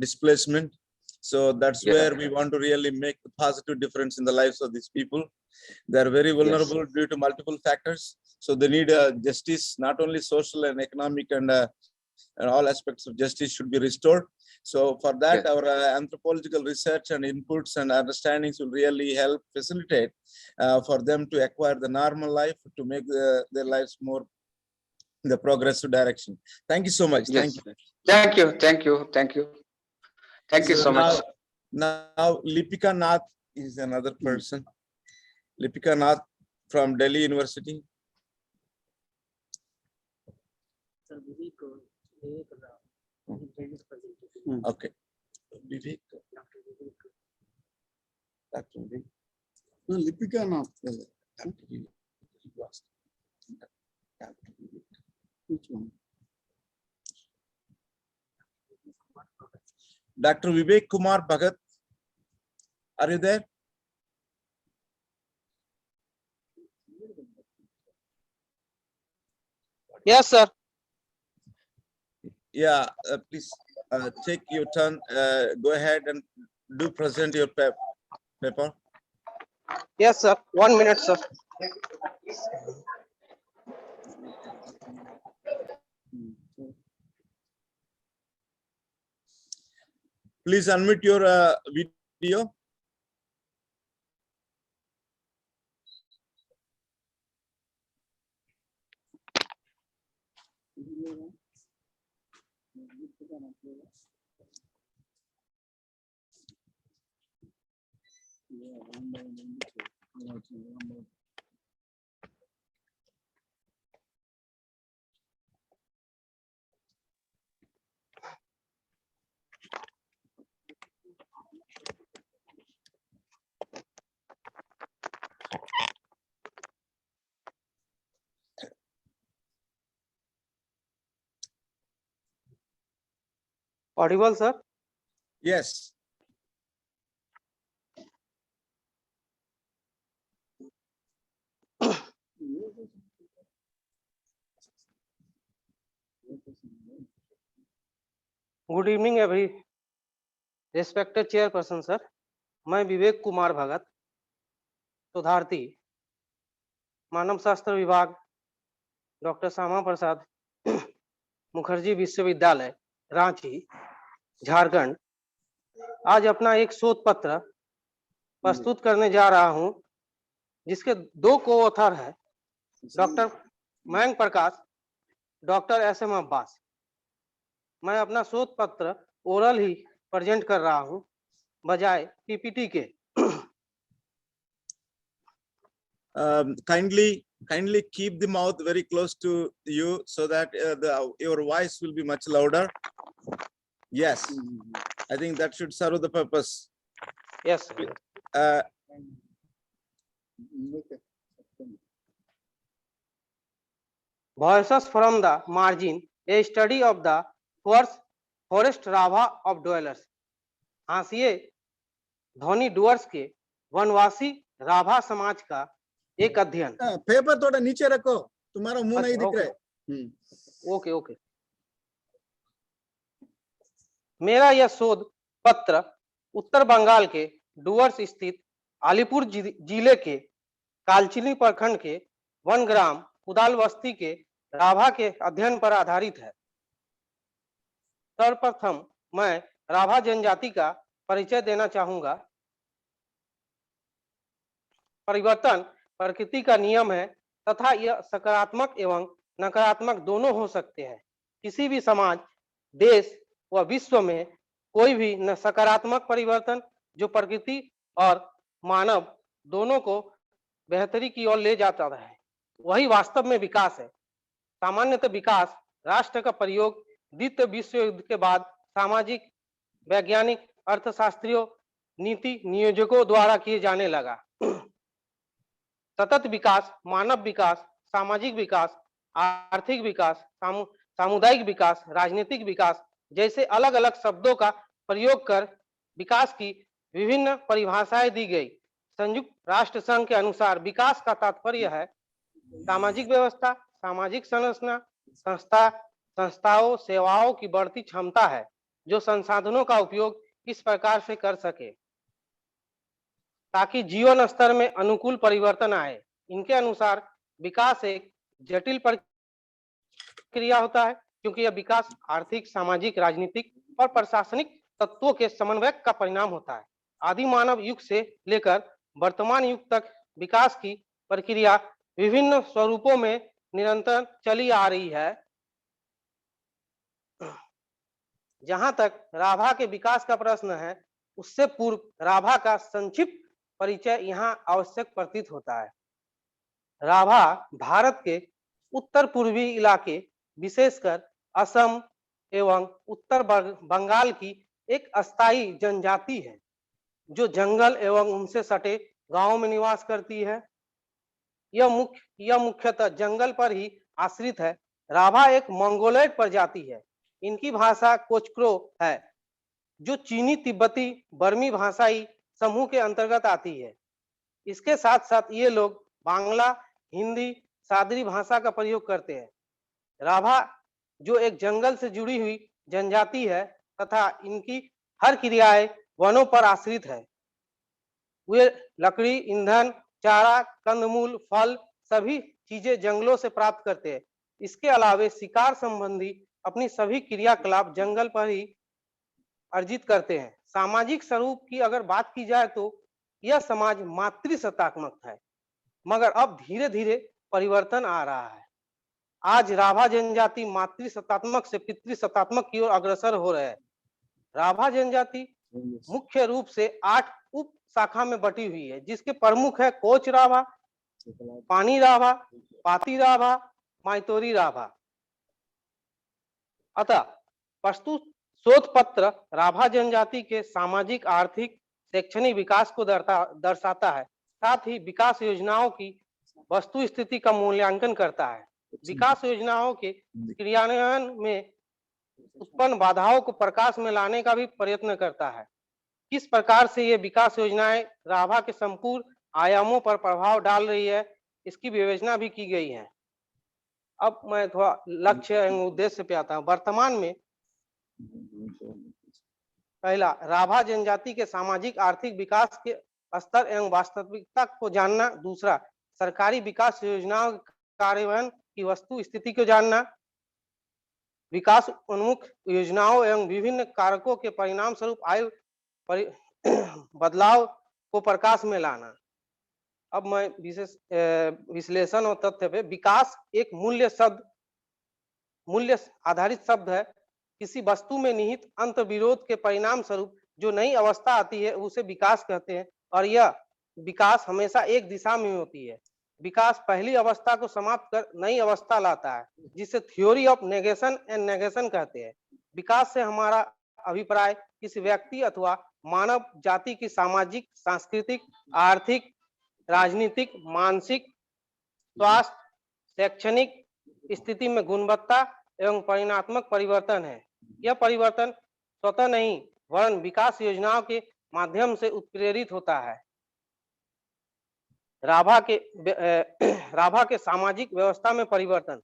[SPEAKER 2] displacement. So that's where we want to really make the positive difference in the lives of these people. They are very vulnerable due to multiple factors. So they need justice, not only social and economic, and all aspects of justice should be restored. So for that, our anthropological research and inputs and understandings will really help facilitate for them to acquire the normal life, to make their lives more in the progressive direction. Thank you so much.
[SPEAKER 3] Yes.
[SPEAKER 2] Thank you.
[SPEAKER 3] Thank you. Thank you. Thank you. Thank you so much.
[SPEAKER 2] Now, Lipika Nath is another person. Lipika Nath from Delhi University. Okay. Vivek. Dr. Vivek.
[SPEAKER 1] No, Lipika Nath.
[SPEAKER 2] Dr. Vivek.
[SPEAKER 1] Which one?
[SPEAKER 2] Dr. Vivek Kumar Bhagat, are you there?
[SPEAKER 7] Yes, sir.
[SPEAKER 2] Yeah, please take your turn. Go ahead and do present your paper.
[SPEAKER 7] Yes, sir. 1 minute, sir.
[SPEAKER 2] Please unmute your video.
[SPEAKER 7] Audible, sir?
[SPEAKER 2] Yes.
[SPEAKER 7] Good evening, every respected chairperson, sir. मैं विवेक कुमार भगत, शोधार्थी, मानव शास्त्र विभाग, doctor Shyama Prasad Mukherjee विश्वविद्यालय, रांची, झारखंड, आज अपना एक शोध पत्र प्रस्तुत करने जा रहा हूं, जिसके 2 को-ऑथर है डॉक्टर मयंक प्रकाश, डॉक्टर SM अब्बास। मैं अपना शोध पत्र ओरल ही प्रेजेंट कर रहा हूं, बजाय PPT के।
[SPEAKER 2] Kindly keep the mouth very close to you so that your voice will be much louder. Yes, I think that should serve the purpose.
[SPEAKER 7] Yes, sir. Voices from the margin, a study of the forest Rabha of dwellers. हांसिए ध्वनि doors के वनवासी राभा समाज का एक अध्ययन।
[SPEAKER 1] Paper थोड़ा नीचे रखो, तुम्हारा मुंह नहीं दिख रहा है।
[SPEAKER 7] Okay okay. मेरा यह शोध पत्र उत्तर बंगाल के डुअर्स स्थित अलीपुर जिले के कालचिनी प्रखंड के वन ग्राम उदाल बस्ती के राभा के अध्ययन पर आधारित है। सर्वप्रथम मैं राभा जनजाति का परिचय देना चाहूंगा। परिवर्तन प्रकृति का नियम है तथा यह सकारात्मक एवं नकारात्मक दोनों हो सकते हैं। किसी भी समाज, देश व विश्व में कोई भी न सकारात्मक परिवर्तन जो प्रकृति और मानव दोनों को बेहतरी की ओर ले जाता है, वही वास्तव में विकास है। सामान्यतः विकास राष्ट्र का प्रयोग द्वितीय विश्व युद्ध के बाद सामाजिक, वैज्ञानिक, अर्थशास्त्रियों, नीति नियोजकों द्वारा किए जाने लगा। सतत विकास, मानव विकास, सामाजिक विकास, आर्थिक विकास, सामुदायिक विकास, राजनीतिक विकास जैसे अलग अलग शब्दों का प्रयोग कर विकास की विभिन्न परिभाषाएं दी गई। संयुक्त राष्ट्र संघ के अनुसार विकास का तात्पर्य है सामाजिक व्यवस्था, सामाजिक संरचना, संस्थाओं, सेवाओं की बढ़ती क्षमता है जो संसाधनों का उपयोग इस प्रकार से कर सके ताकि जीवन स्तर में अनुकूल परिवर्तन आए। इनके अनुसार विकास एक जटिल प्रक्रिया होता है क्योंकि यह विकास आर्थिक, सामाजिक, राजनीतिक और प्रशासनिक तत्वों के समन्वय का परिणाम होता है। आदि मानव युग से लेकर वर्तमान युग तक विकास की प्रक्रिया विभिन्न स्वरूपों में निरंतर चली आ रही है। जहां तक राभा के विकास का प्रश्न है, उससे पूर्व राभा का संक्षिप्त परिचय यहाँ आवश्यक प्रतीत होता है। राभा भारत के उत्तर पूर्वी इलाके, विशेषकर असम एवं उत्तर बंगाल की एक अस्थायी जनजाति है जो जंगल एवं उनसे सटे गांवों में निवास करती है। यह मुख्यतः जंगल पर ही आश्रित है। राभा एक मंगोलॉयड प्रजाति है। इनकी भाषा कोचक्रो है जो चीनी, तिब्बती, बर्मी भाषाई समूह के अंतर्गत आती है। इसके साथ साथ ये लोग बांग्ला, हिंदी, सादरी भाषा का प्रयोग करते हैं। राभा जो एक जंगल से जुड़ी हुई जनजाति है तथा इनकी हर क्रियाएं वनों पर आश्रित है। वे लकड़ी, ईंधन, चारा, कंदमूल, फल सभी चीजें जंगलों से प्राप्त करते हैं। इसके अलावा शिकार संबंधी अपनी सभी क्रियाकलाप जंगल पर ही अर्जित करते हैं। सामाजिक स्वरूप की अगर बात की जाए तो यह समाज मातृसत्तात्मक है, मगर अब धीरे धीरे परिवर्तन आ रहा है। आज राभा जनजाति मातृसत्तात्मक से पितृसत्तात्मक की ओर अग्रसर हो रहे हैं। राभा जनजाति मुख्य रूप से 8 उप शाखा में बटी हुई है, जिसके प्रमुख है कोच राभा, पानी राभा, पाती राभा, माइतोरी राभा। अतः प्रस्तुत शोध पत्र राभा जनजाति के सामाजिक, आर्थिक, शैक्षणिक विकास को दर्शाता है, साथ ही विकास योजनाओं की वस्तु स्थिति का मूल्यांकन करता है। विकास योजनाओं के क्रियान्वयन में उत्पन्न बाधाओं को प्रकाश में लाने का भी प्रयत्न करता है। किस प्रकार से ये विकास योजनाएं राभा के संपूर्ण आयामों पर प्रभाव डाल रही है, इसकी विवेचना भी की गई है। अब मैं थोड़ा लक्ष्य एवं उद्देश्य पे आता हूँ। वर्तमान में पहला, राभा जनजाति के सामाजिक आर्थिक विकास के स्तर एवं वास्तविकता को जानना। दूसरा, सरकारी विकास योजनाओं कार्यान्वयन की वस्तु स्थिति को जानना। विकास उन्मुख योजनाओं एवं विभिन्न कारकों के परिणाम स्वरूप आए बदलाव को प्रकाश में लाना। अब मैं विशेष विश्लेषण और तथ्य पे, विकास एक मूल्य आधारित शब्द है। किसी वस्तु में निहित अंत विरोध के परिणाम स्वरूप जो नई अवस्था आती है उसे विकास कहते हैं, और यह विकास हमेशा एक दिशा में होती है। विकास पहली अवस्था को समाप्त कर नई अवस्था लाता है, जिसे theory of negation and negation कहते हैं। विकास से हमारा अभिप्राय किसी व्यक्ति अथवा मानव जाति की सामाजिक, सांस्कृतिक, आर्थिक, राजनीतिक, मानसिक, स्वास्थ्य, शैक्षणिक स्थिति में गुणवत्ता एवं परिणात्मक परिवर्तन है। यह परिवर्तन स्वतः नहीं वरन विकास योजनाओं के माध्यम से उत्प्रेरित होता है। राभा के सामाजिक व्यवस्था में परिवर्तन।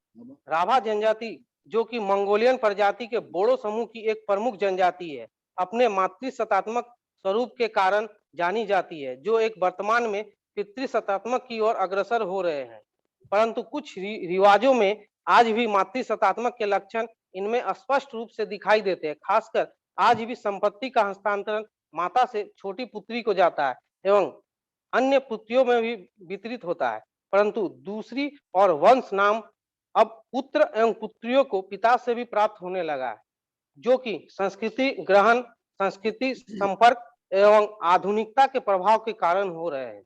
[SPEAKER 7] राभा जनजाति, जो कि मंगोलियन प्रजाति के बोडो समूह की एक प्रमुख जनजाति है, अपने मातृसत्तात्मक स्वरूप के कारण जानी जाती है, जो एक वर्तमान में पितृसत्तात्मक की ओर अग्रसर हो रहे हैं। परंतु कुछ रिवाजों में आज भी मातृसत्तात्मक के लक्षण इनमें स्पष्ट रूप से दिखाई देते हैं। खासकर आज भी संपत्ति का हस्तांतरण माता से छोटी पुत्री को जाता है एवं अन्य पुत्रियों में भी वितरित होता है, परंतु दूसरी और वंश नाम अब पुत्र एवं पुत्रियों को पिता से भी प्राप्त होने लगा है, जो कि संस्कृति ग्रहण, संस्कृति संपर्क एवं आधुनिकता के प्रभाव के कारण हो रहे हैं।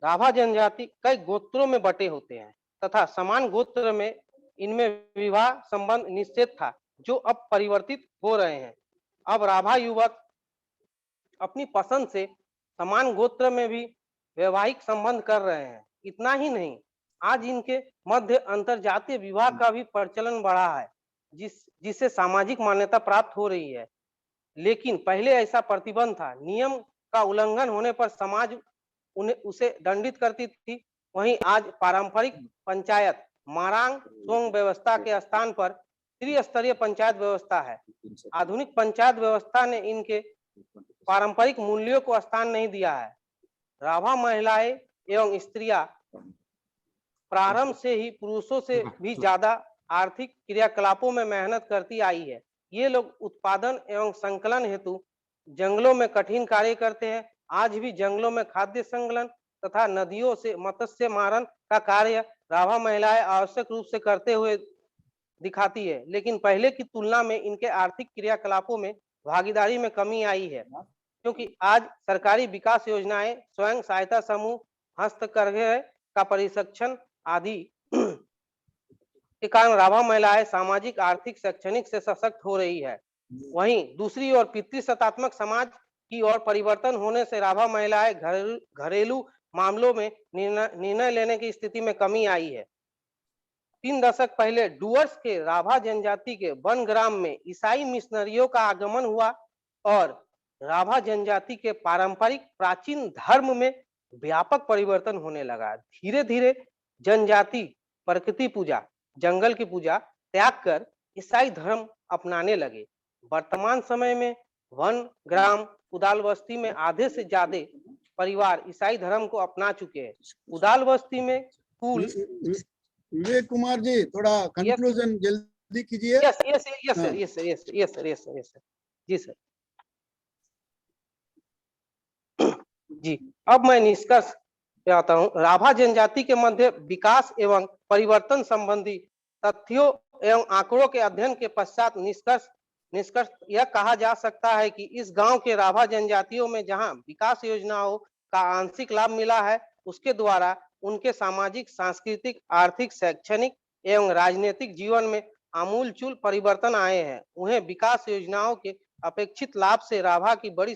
[SPEAKER 7] राभा जनजाति कई गोत्रों में बटे होते हैं तथा समान गोत्र में इनमें विवाह संबंध निश्चित था, जो अब परिवर्तित हो रहे हैं। अब राभा युवक अपनी पसंद से समान गोत्र में भी वैवाहिक संबंध कर रहे हैं। इतना ही नहीं, आज इनके मध्य अंतरजातीय विवाह का भी प्रचलन बढ़ा है, जिससे सामाजिक मान्यता प्राप्त हो रही है। लेकिन पहले ऐसा प्रतिबंध था, नियम का उल्लंघन होने पर समाज उसे दंडित करती थी। वहीं आज पारंपरिक पंचायत मारांग सोंग व्यवस्था के स्थान पर त्रिस्तरीय पंचायत व्यवस्था है। आधुनिक पंचायत व्यवस्था ने इनके पारंपरिक मूल्यों को स्थान नहीं दिया है। राभा महिलाएं एवं स्त्रियां प्रारंभ से ही पुरुषों से भी ज्यादा आर्थिक क्रियाकलापों में मेहनत करती आई है। ये लोग उत्पादन एवं संकलन हेतु जंगलों में कठिन कार्य करते हैं। आज भी जंगलों में खाद्य संकलन तथा नदियों से मत्स्य मारण का कार्य राभा महिलाएं आवश्यक रूप से करते हुए दिखाती है, लेकिन पहले की तुलना में इनके आर्थिक क्रियाकलापों में भागीदारी में कमी आई है, क्योंकि आज सरकारी विकास योजनाएं, स्वयं सहायता समूह, हस्तकरघा का प्रशिक्षण आदि के कारण राभा महिलाएं सामाजिक, आर्थिक, शैक्षणिक से सशक्त हो रही है। वहीं दूसरी ओर पितृसत्तात्मक समाज की ओर परिवर्तन होने से राभा महिलाएं घरेलू मामलों में निर्णय लेने की स्थिति में कमी आई है। 3 दशक पहले डुअर्स के राभा जनजाति के वन ग्राम में ईसाई मिशनरियों का आगमन हुआ और राभा जनजाति के पारंपरिक प्राचीन धर्म में व्यापक परिवर्तन होने लगा। धीरे धीरे जनजाति प्रकृति पूजा, जंगल की पूजा त्याग कर ईसाई धर्म अपनाने लगे। वर्तमान समय में वन ग्राम उदाल बस्ती में आधे से ज्यादा परिवार ईसाई धर्म को अपना चुके हैं। उदाल बस्ती में कुल
[SPEAKER 1] विवेक कुमार जी, थोड़ा कंक्लूजन जल्दी कीजिए।
[SPEAKER 7] यस यस यस
[SPEAKER 1] हाँ।
[SPEAKER 7] Sir, yes sir, yes sir, yes sir, yes sir, yes sir, जी सर। जी, अब मैं निष्कर्ष पे आता हूँ। राभा जनजाति के मध्य विकास एवं परिवर्तन संबंधी तथ्यों एवं आंकड़ों के अध्ययन के पश्चात निष्कर्ष यह कहा जा सकता है कि इस गांव के राभा जनजातियों में जहां विकास योजनाओं का आंशिक लाभ मिला है, उसके द्वारा उनके सामाजिक, सांस्कृतिक, आर्थिक, शैक्षणिक एवं राजनीतिक जीवन में आमूलचूल परिवर्तन आए हैं। उन्हें विकास योजनाओं के अपेक्षित लाभ से राभा की बड़ी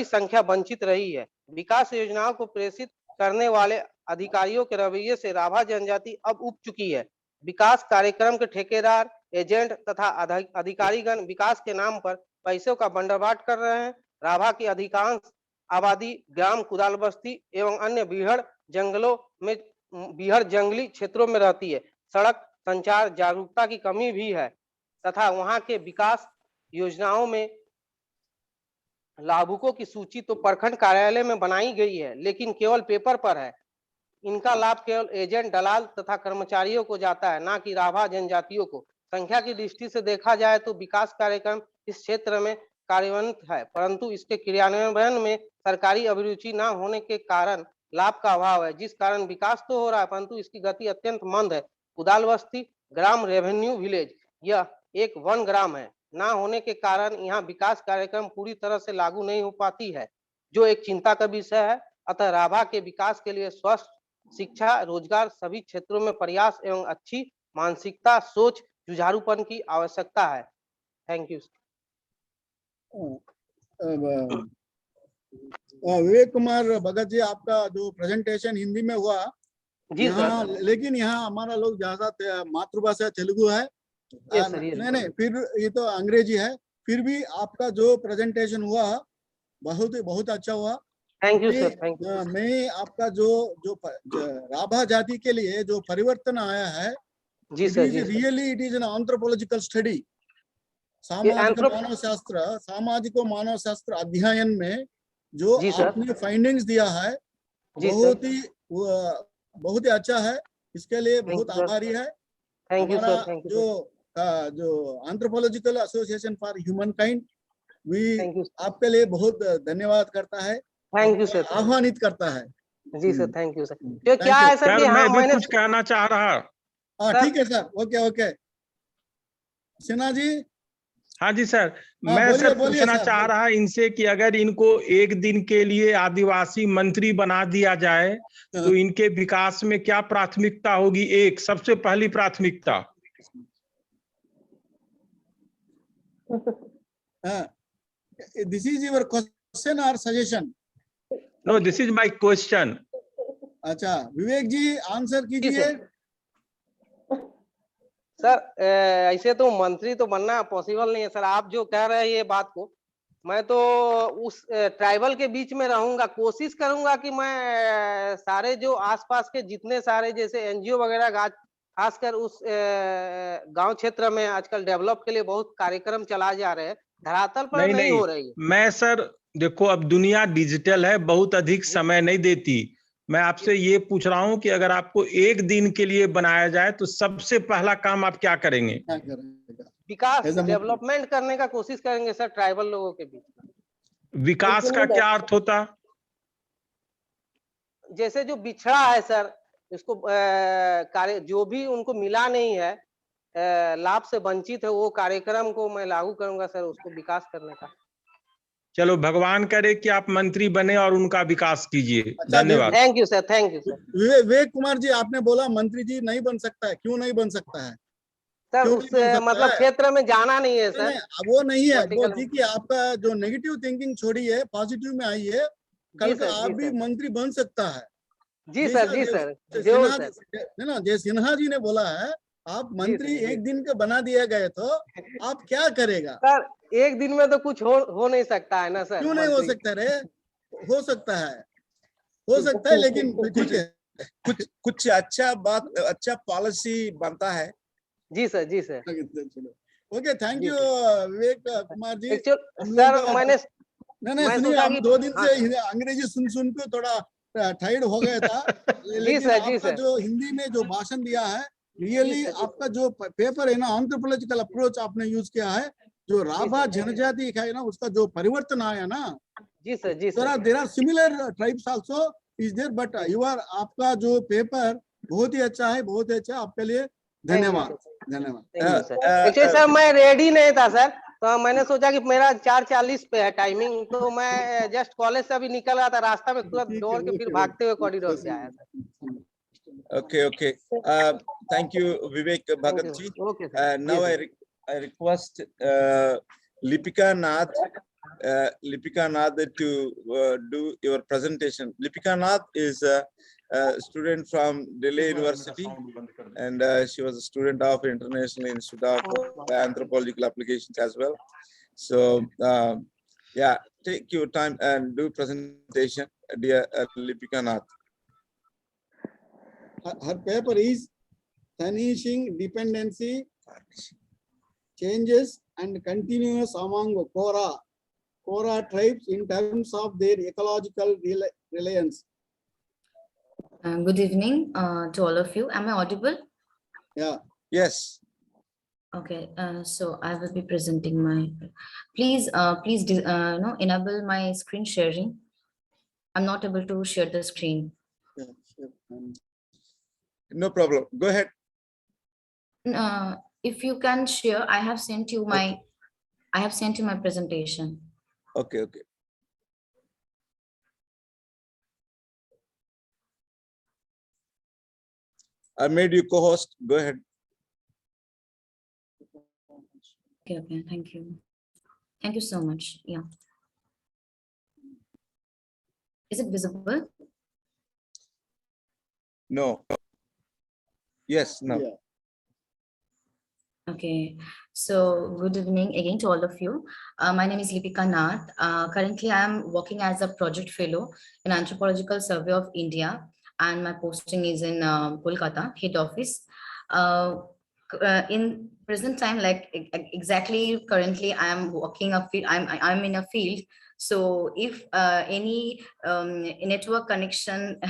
[SPEAKER 7] संख्या वंचित रही है। विकास योजनाओं को प्रेषित करने वाले अधिकारियों के रवैये से राभा जनजाति अब उब चुकी है। विकास कार्यक्रम के ठेकेदार, एजेंट तथा अधिकारीगण विकास के नाम पर पैसों का बंटवारा कर रहे हैं। राभा की अधिकांश आबादी ग्राम कुदाल बस्ती एवं अन्य बीहड़ जंगली क्षेत्रों में रहती है। सड़क संचार जागरूकता की कमी भी है तथा वहां के विकास योजनाओं में लाभुकों की सूची तो प्रखंड कार्यालय में बनाई गई है, लेकिन केवल पेपर पर है। इनका लाभ केवल एजेंट, दलाल तथा कर्मचारियों को जाता है, ना कि राभा जनजातियों को। संख्या की दृष्टि से देखा जाए तो विकास कार्यक्रम इस क्षेत्र में कार्यान्वित है, परंतु इसके क्रियान्वयन में सरकारी अभिरुचि न होने के कारण लाभ का अभाव है, जिस कारण विकास तो हो रहा है परंतु इसकी गति अत्यंत मंद है। कुदाल बस्ती ग्राम रेवेन्यू विलेज, यह एक वन ग्राम है, ना होने के कारण यहाँ विकास कार्यक्रम पूरी तरह से लागू नहीं हो पाती है, जो एक चिंता का विषय है। अतः राभा के विकास के लिए स्वस्थ शिक्षा, रोजगार, सभी क्षेत्रों में प्रयास एवं अच्छी मानसिकता, सोच, जुझारूपन की आवश्यकता है। Thank you.
[SPEAKER 1] विवेक कुमार भगत जी, आपका जो प्रेजेंटेशन हिंदी में हुआ
[SPEAKER 7] जी
[SPEAKER 1] यहाँ,
[SPEAKER 7] सर।
[SPEAKER 1] लेकिन यहाँ हमारा लोग ज्यादा मातृभाषा तेलुगु है।
[SPEAKER 7] यस सर, यस
[SPEAKER 1] नहीं, फिर ये तो अंग्रेजी है। फिर भी आपका जो प्रेजेंटेशन हुआ बहुत अच्छा हुआ।
[SPEAKER 7] Thank you sir, thank you.
[SPEAKER 1] मैं आपका जो राभा जाति के लिए जो परिवर्तन आया है,
[SPEAKER 7] जी सर, जी
[SPEAKER 1] really it is an anthropological study. सामाजिक मानव शास्त्र अध्ययन में जो
[SPEAKER 7] जी सर।
[SPEAKER 1] आपने फाइंडिंग्स दिया है,
[SPEAKER 7] जी
[SPEAKER 1] बहुत ही अच्छा है। इसके लिए
[SPEAKER 7] Thank
[SPEAKER 1] बहुत
[SPEAKER 7] you, sir.
[SPEAKER 1] आभारी है।
[SPEAKER 7] थैंक यू
[SPEAKER 1] हमारा
[SPEAKER 7] सर, थैंक यू
[SPEAKER 1] जो anthropological association for human kind
[SPEAKER 7] thank you
[SPEAKER 1] आपके लिए बहुत धन्यवाद करता है,
[SPEAKER 7] थैंक यू सर,
[SPEAKER 1] आह्वानित करता है।
[SPEAKER 7] जी सर, थैंक यू सर। तो
[SPEAKER 1] Thank
[SPEAKER 7] क्या
[SPEAKER 1] you.
[SPEAKER 7] है सर कि
[SPEAKER 4] सर
[SPEAKER 7] हाँ
[SPEAKER 4] मैं भी
[SPEAKER 7] मैंने
[SPEAKER 4] कुछ कहना चाह रहा।
[SPEAKER 1] हाँ
[SPEAKER 7] सर-
[SPEAKER 1] ठीक है sir, okay okay. Sinha ji,
[SPEAKER 4] हाँ जी सर,
[SPEAKER 1] हाँ,
[SPEAKER 4] मैं
[SPEAKER 1] बोलिए,
[SPEAKER 4] सर
[SPEAKER 1] बोलिए
[SPEAKER 4] पूछना
[SPEAKER 1] सर।
[SPEAKER 4] चाह रहा इनसे कि अगर इनको एक दिन के लिए आदिवासी मंत्री बना दिया जाए तो इनके विकास में क्या प्राथमिकता होगी? एक सबसे पहली प्राथमिकता।
[SPEAKER 1] दिस इज योर क्वेश्चन और सजेशन?
[SPEAKER 4] नो, दिस इज माय क्वेश्चन।
[SPEAKER 1] अच्छा, विवेक जी आंसर कीजिए।
[SPEAKER 7] सर ऐसे तो मंत्री तो बनना पॉसिबल नहीं है सर। आप जो कह रहे हैं ये बात को, मैं तो उस ट्राइबल के बीच में रहूंगा, कोशिश करूंगा कि मैं सारे जो आसपास के जितने सारे जैसे एनजीओ वगैरह, खासकर उस गांव क्षेत्र में आजकल डेवलप के लिए बहुत कार्यक्रम चलाए जा रहे हैं, धरातल पर नहीं हो रही है।
[SPEAKER 4] मैं सर देखो, अब दुनिया डिजिटल है, बहुत अधिक समय नहीं देती। मैं आपसे ये पूछ रहा हूँ कि अगर आपको एक दिन के लिए बनाया जाए तो सबसे पहला काम आप क्या करेंगे?
[SPEAKER 1] क्या करेंगे?
[SPEAKER 7] विकास,
[SPEAKER 1] ऐसा मत-
[SPEAKER 7] डेवलपमेंट करने का कोशिश करेंगे सर ट्राइबल लोगों के बीच में।
[SPEAKER 4] विकास का क्या अर्थ होता?
[SPEAKER 7] जैसे जो बिछड़ा है सर, इसको कार्य जो भी उनको मिला नहीं है, लाभ से वंचित है, वो कार्यक्रम को मैं लागू करूंगा सर, उसको विकास करने का।
[SPEAKER 4] चलो भगवान करे कि आप मंत्री बने और उनका विकास कीजिए।
[SPEAKER 1] अच्छा,
[SPEAKER 4] धन्यवाद।
[SPEAKER 7] Thank you sir, thank you sir.
[SPEAKER 1] Vivek Kumar ji, आपने बोला मंत्री जी नहीं बन सकता है, क्यों नहीं बन सकता है?
[SPEAKER 7] सर
[SPEAKER 1] क्यों
[SPEAKER 7] उस
[SPEAKER 1] नहीं बन सकता
[SPEAKER 7] मतलब
[SPEAKER 1] है?
[SPEAKER 7] क्षेत्र में जाना नहीं है
[SPEAKER 1] नहीं,
[SPEAKER 7] सर।
[SPEAKER 1] नहीं, वो नहीं है। वो
[SPEAKER 7] Political-
[SPEAKER 1] देखिए, आपका जो नेगेटिव थिंकिंग छोड़िए, पॉजिटिव में आइए। कल
[SPEAKER 7] जी
[SPEAKER 1] को
[SPEAKER 7] सर,
[SPEAKER 1] आप
[SPEAKER 7] जी
[SPEAKER 1] भी
[SPEAKER 7] सर।
[SPEAKER 1] मंत्री बन सकता है।
[SPEAKER 7] जी सर, जी सर, जरूर
[SPEAKER 1] सिन्हा
[SPEAKER 7] सर।
[SPEAKER 1] ना, जय सिन्हा जी ने बोला है, आप मंत्री
[SPEAKER 7] जी।
[SPEAKER 1] एक दिन के बना दिए गए तो आप क्या करेगा?
[SPEAKER 7] सर एक दिन में तो कुछ हो नहीं सकता है ना सर।
[SPEAKER 1] क्यों नहीं हो
[SPEAKER 7] मंत्री।
[SPEAKER 1] सकता रे? हो सकता है, हो सकता है, लेकिन ठीक है।
[SPEAKER 2] कुछ अच्छा पॉलिसी बनता है।
[SPEAKER 7] जी सर, जी सर।
[SPEAKER 1] चलो, ओके, थैंक
[SPEAKER 7] जी
[SPEAKER 1] यू विवेक कुमार जी।
[SPEAKER 7] एक्चुअल
[SPEAKER 1] हम
[SPEAKER 7] सर
[SPEAKER 1] लोग का-
[SPEAKER 7] मैंने
[SPEAKER 1] नहीं,
[SPEAKER 7] मैं
[SPEAKER 1] सुनिए,
[SPEAKER 7] सोचा
[SPEAKER 1] हम
[SPEAKER 7] कि-
[SPEAKER 1] 2 दिन
[SPEAKER 7] हाँ,
[SPEAKER 1] से अंग्रेजी सुन के थोड़ा टाइड हो गया था। लेकिन
[SPEAKER 7] सर, जी
[SPEAKER 1] आपका
[SPEAKER 7] सर।
[SPEAKER 1] जो हिंदी में जो भाषण दिया है, रियली
[SPEAKER 7] जी, सर, जी।
[SPEAKER 1] आपका जो पेपर है ना, एंथ्रोपोलॉजिकल अप्रोच आपने यूज किया है, जो राभा
[SPEAKER 7] सर, जी।
[SPEAKER 1] जनजाति का है ना, उसका जो परिवर्तन आया ना,
[SPEAKER 7] जी सर, जी sir.
[SPEAKER 1] There are similar tribes also is there, but
[SPEAKER 7] जी।
[SPEAKER 1] यू आर, आपका जो पेपर बहुत ही अच्छा है, बहुत ही अच्छा, आपके लिए धन्यवाद, धन्यवाद।
[SPEAKER 7] Thank you sir.
[SPEAKER 2] uh,
[SPEAKER 7] actually sir मैं रेडी नहीं था सर, तो मैंने सोचा कि मेरा 4:40 पे है टाइमिंग, तो मैं जस्ट कॉलेज से अभी निकल रहा था, रास्ता में तुरंत
[SPEAKER 1] ठीक है,
[SPEAKER 7] दौड़ के फिर
[SPEAKER 1] ओके,
[SPEAKER 7] भागते हुए
[SPEAKER 1] ओके,
[SPEAKER 7] कॉरिडोर पे आया sir.
[SPEAKER 2] Okay. Thank you, Vivek Bhagat ji.
[SPEAKER 7] Okay sir.
[SPEAKER 2] Now I request Lipika Nath, to do your presentation. Lipika Nath is a student from Delhi University, and she was a student of International Institute of Anthropological Applications as well. So yeah, take your time and do presentation, dear Lipika Nath.
[SPEAKER 1] Her paper is Vanishing Dependency, Changes and Continuous Among Kora tribes in terms of their ecological reliance.
[SPEAKER 8] Good evening to all of you. Am I audible?
[SPEAKER 1] Yeah.
[SPEAKER 2] Yes.
[SPEAKER 8] Okay, so I will be presenting my. Please enable my screen sharing. I'm not able to share the screen.
[SPEAKER 1] Yeah, sure.
[SPEAKER 2] No problem. Go ahead.
[SPEAKER 8] If you can share, I have sent you my.
[SPEAKER 2] Okay.
[SPEAKER 8] I have sent you my presentation.
[SPEAKER 2] Okay. I made you co-host. Go ahead.
[SPEAKER 8] Okay, thank you. Thank you so much. Yeah. Is it visible?
[SPEAKER 2] No. Yes, no.
[SPEAKER 1] Yeah.
[SPEAKER 8] Okay, so good evening again to all of you. My name is Lipika Nath. Currently, I am working as a project fellow in Anthropological Survey of India, and my posting is in Kolkata, head office. In present time, like exactly currently, I am working a field. I'm in a field. So if any network connection,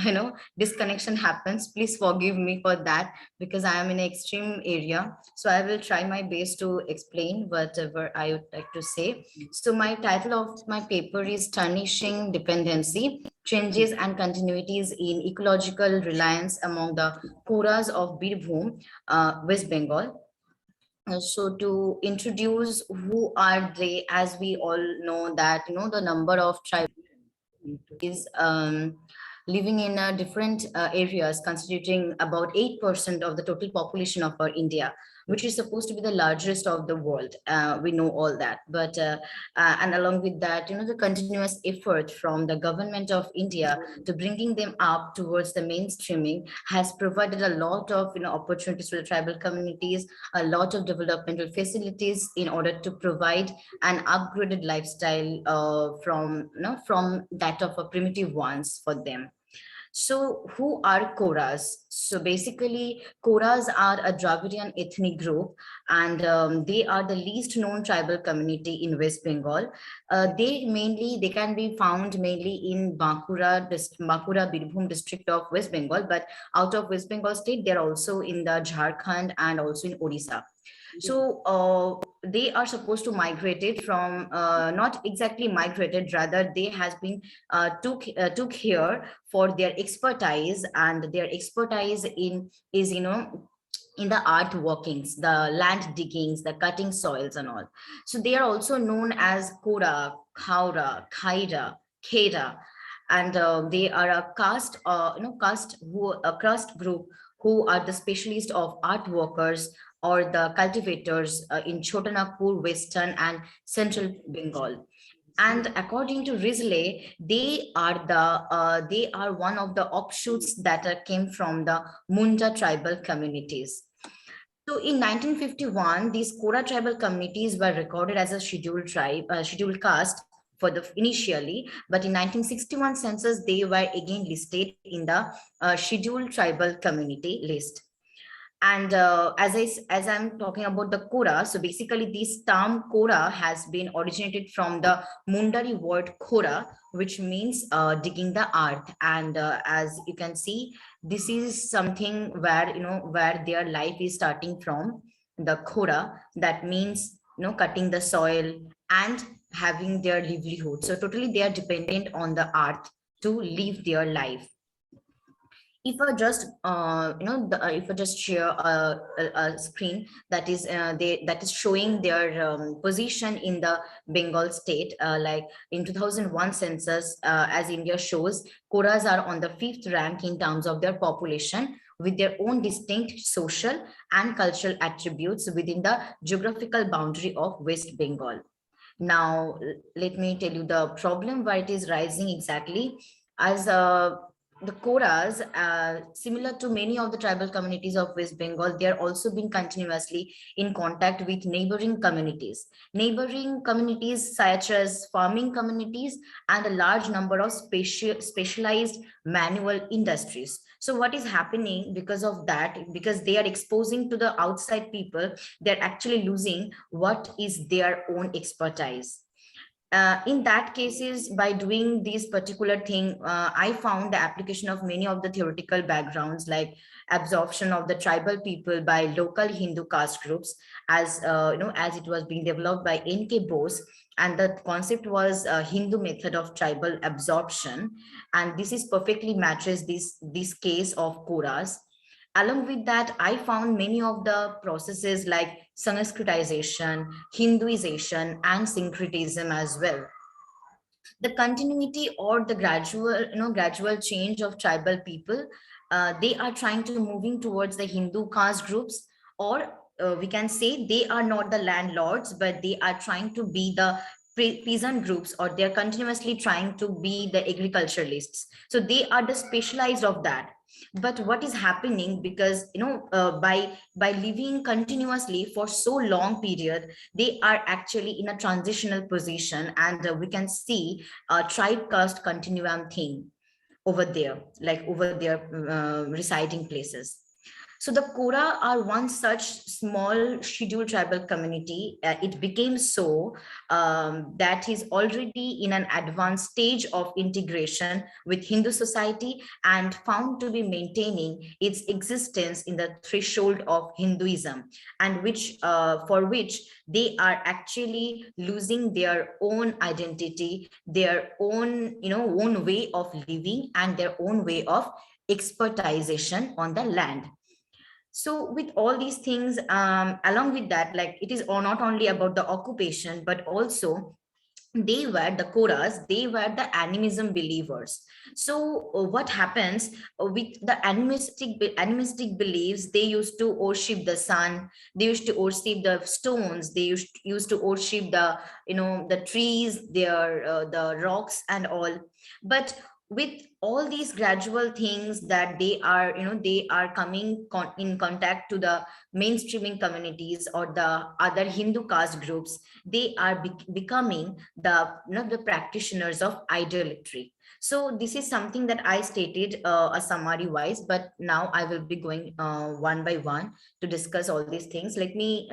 [SPEAKER 8] disconnection happens, please forgive me for that, because I am in an extreme area. So I will try my best to explain whatever I would like to say. So my title of my paper is Tarnishing Dependency, Changes and Continuities in Ecological Reliance Among the Koras of Birbhum, West Bengal. So to introduce who are they, as we all know that, the number of tribes is living in different areas, constituting about 8% of the total population of our India, which is supposed to be the largest of the world. We know all that, but and along with that, the continuous effort from the government of India to bringing them up towards the mainstreaming has provided a lot of opportunities to the tribal communities, a lot of developmental facilities in order to provide an upgraded lifestyle from that of a primitive ones for them. So who are Koras? So basically, Koras are a Dravidian ethnic group, and they are the least known tribal community in West Bengal. They can be found mainly in Bankura Birbhum district of West Bengal, but out of West Bengal state, they're also in the Jharkhand and also in Odisha. So they are supposed to migrated from, not exactly migrated, rather they has been took here for their expertise, and their expertise is in the art workings, the land diggings, the cutting soils and all. So they are also known as Kora, Khaura, Khaira, Khera, and they are a caste group who are the specialists of art workers or the cultivators in Chotanagpur, Western and Central Bengal. And according to Risley, they are one of the offshoots that came from the Munda tribal communities. So in 1951, these Kora tribal communities were recorded as a scheduled caste for the initially, but in 1961 census, they were again listed in the scheduled tribal community list. And as I'm talking about the Kora, so basically this term Kora has been originated from the Mundari word Kora, which means digging the earth. And as you can see, this is something where, where their life is starting from, the Kora, that means, cutting the soil and having their livelihood. So totally they are dependent on the earth to live their life. If I just if I just share a screen that is that is showing their position in the Bengal state, like in 2001 census, as India shows, Koras are on the 5th rank in terms of their population, with their own distinct social and cultural attributes within the geographical boundary of West Bengal. Now, let me tell you the problem why it is rising exactly. As the Koras, similar to many of the tribal communities of West Bengal, they are also being continuously in contact with neighboring communities. Neighboring communities such as farming communities and a large number of specialized manual industries. So what is happening because of that, because they are exposing to the outside people, they're actually losing what is their own expertise. In that cases, by doing this particular thing, I found the application of many of the theoretical backgrounds, like absorption of the tribal people by local Hindu caste groups, as as it was being developed by N.K. Bose, and the concept was a Hindu method of tribal absorption, and this is perfectly matches this case of Koras. Along with that, I found many of the processes like Sanskritization, Hinduization, and syncretism as well. The continuity or the gradual change of tribal people, they are trying to moving towards the Hindu caste groups, or we can say they are not the landlords, but they are trying to be the peasant groups, or they're continuously trying to be the agriculturalists. So they are the specialized of that. But what is happening, because by living continuously for so long period, they are actually in a transitional position, and we can see a tribe caste continuum thing over there, like over their residing places. So the Kora are one such small scheduled tribal community. It became so that is already in an advanced stage of integration with Hindu society, and found to be maintaining its existence in the threshold of Hinduism, and which for which they are actually losing their own identity, their own own way of living, and their own way of expertization on the land. So with all these things, along with that, like it is not only about the occupation, but also they were the Koras, they were the animism believers. So what happens with the animistic beliefs, they used to worship the sun, they used to worship the stones, they used to worship the the trees, the rocks and all. But with all these gradual things that they are they are coming in contact to the mainstreaming communities or the other Hindu caste groups, they are becoming the the practitioners of idolatry. So this is something that I stated a summary wise, but now I will be going one by one to discuss all these things. Let me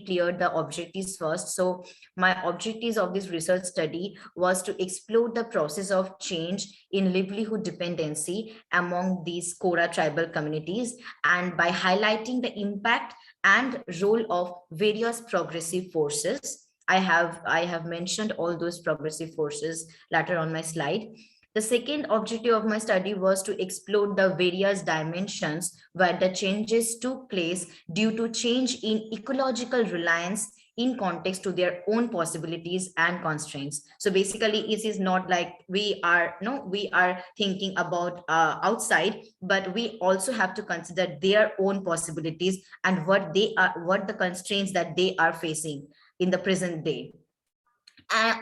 [SPEAKER 8] clear the objectives first. So my objectives of this research study was to explore the process of change in livelihood dependency among these Kora tribal communities, and by highlighting the impact and role of various progressive forces. I have mentioned all those progressive forces later on my slide. The second objective of my study was to explore the various dimensions where the changes took place due to change in ecological reliance in context to their own possibilities and constraints. So basically, it is not like we are thinking about outside, but we also have to consider their own possibilities and what the constraints that they are facing in the present day.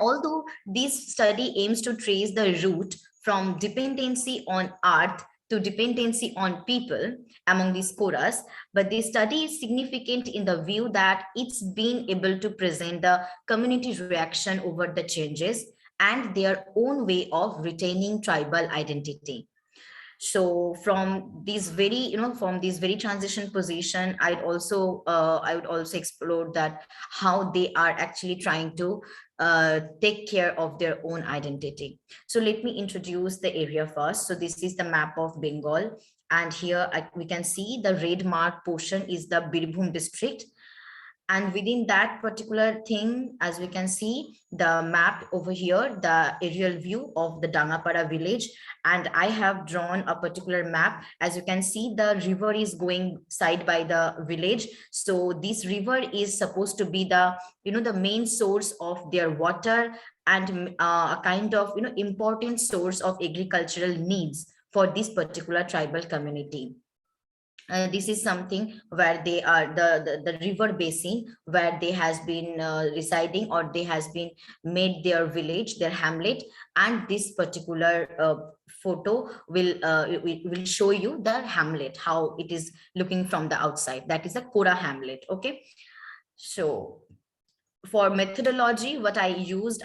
[SPEAKER 8] Although this study aims to trace the route from dependency on earth to dependency on people among these Koras, but the study is significant in the view that it's been able to present the community reaction over the changes and their own way of retaining tribal identity. So from these very, from these very transition position, I would also explore that how they are actually trying to take care of their own identity. So let me introduce the area first. So this is the map of Bengal. And here we can see the red marked portion is the Birbhum district. And within that particular thing, as we can see the map over here, the aerial view of the Dangapara village. And I have drawn a particular map. As you can see, the river is going side by the village. So this river is supposed to be the, the main source of their water and a kind of, important source of agricultural needs for this particular tribal community. This is something where they are the river basin where they has been residing, or they has been made their village, their hamlet. And this particular photo will show you the hamlet, how it is looking from the outside. That is a Kora hamlet. Okay, so for methodology, what I used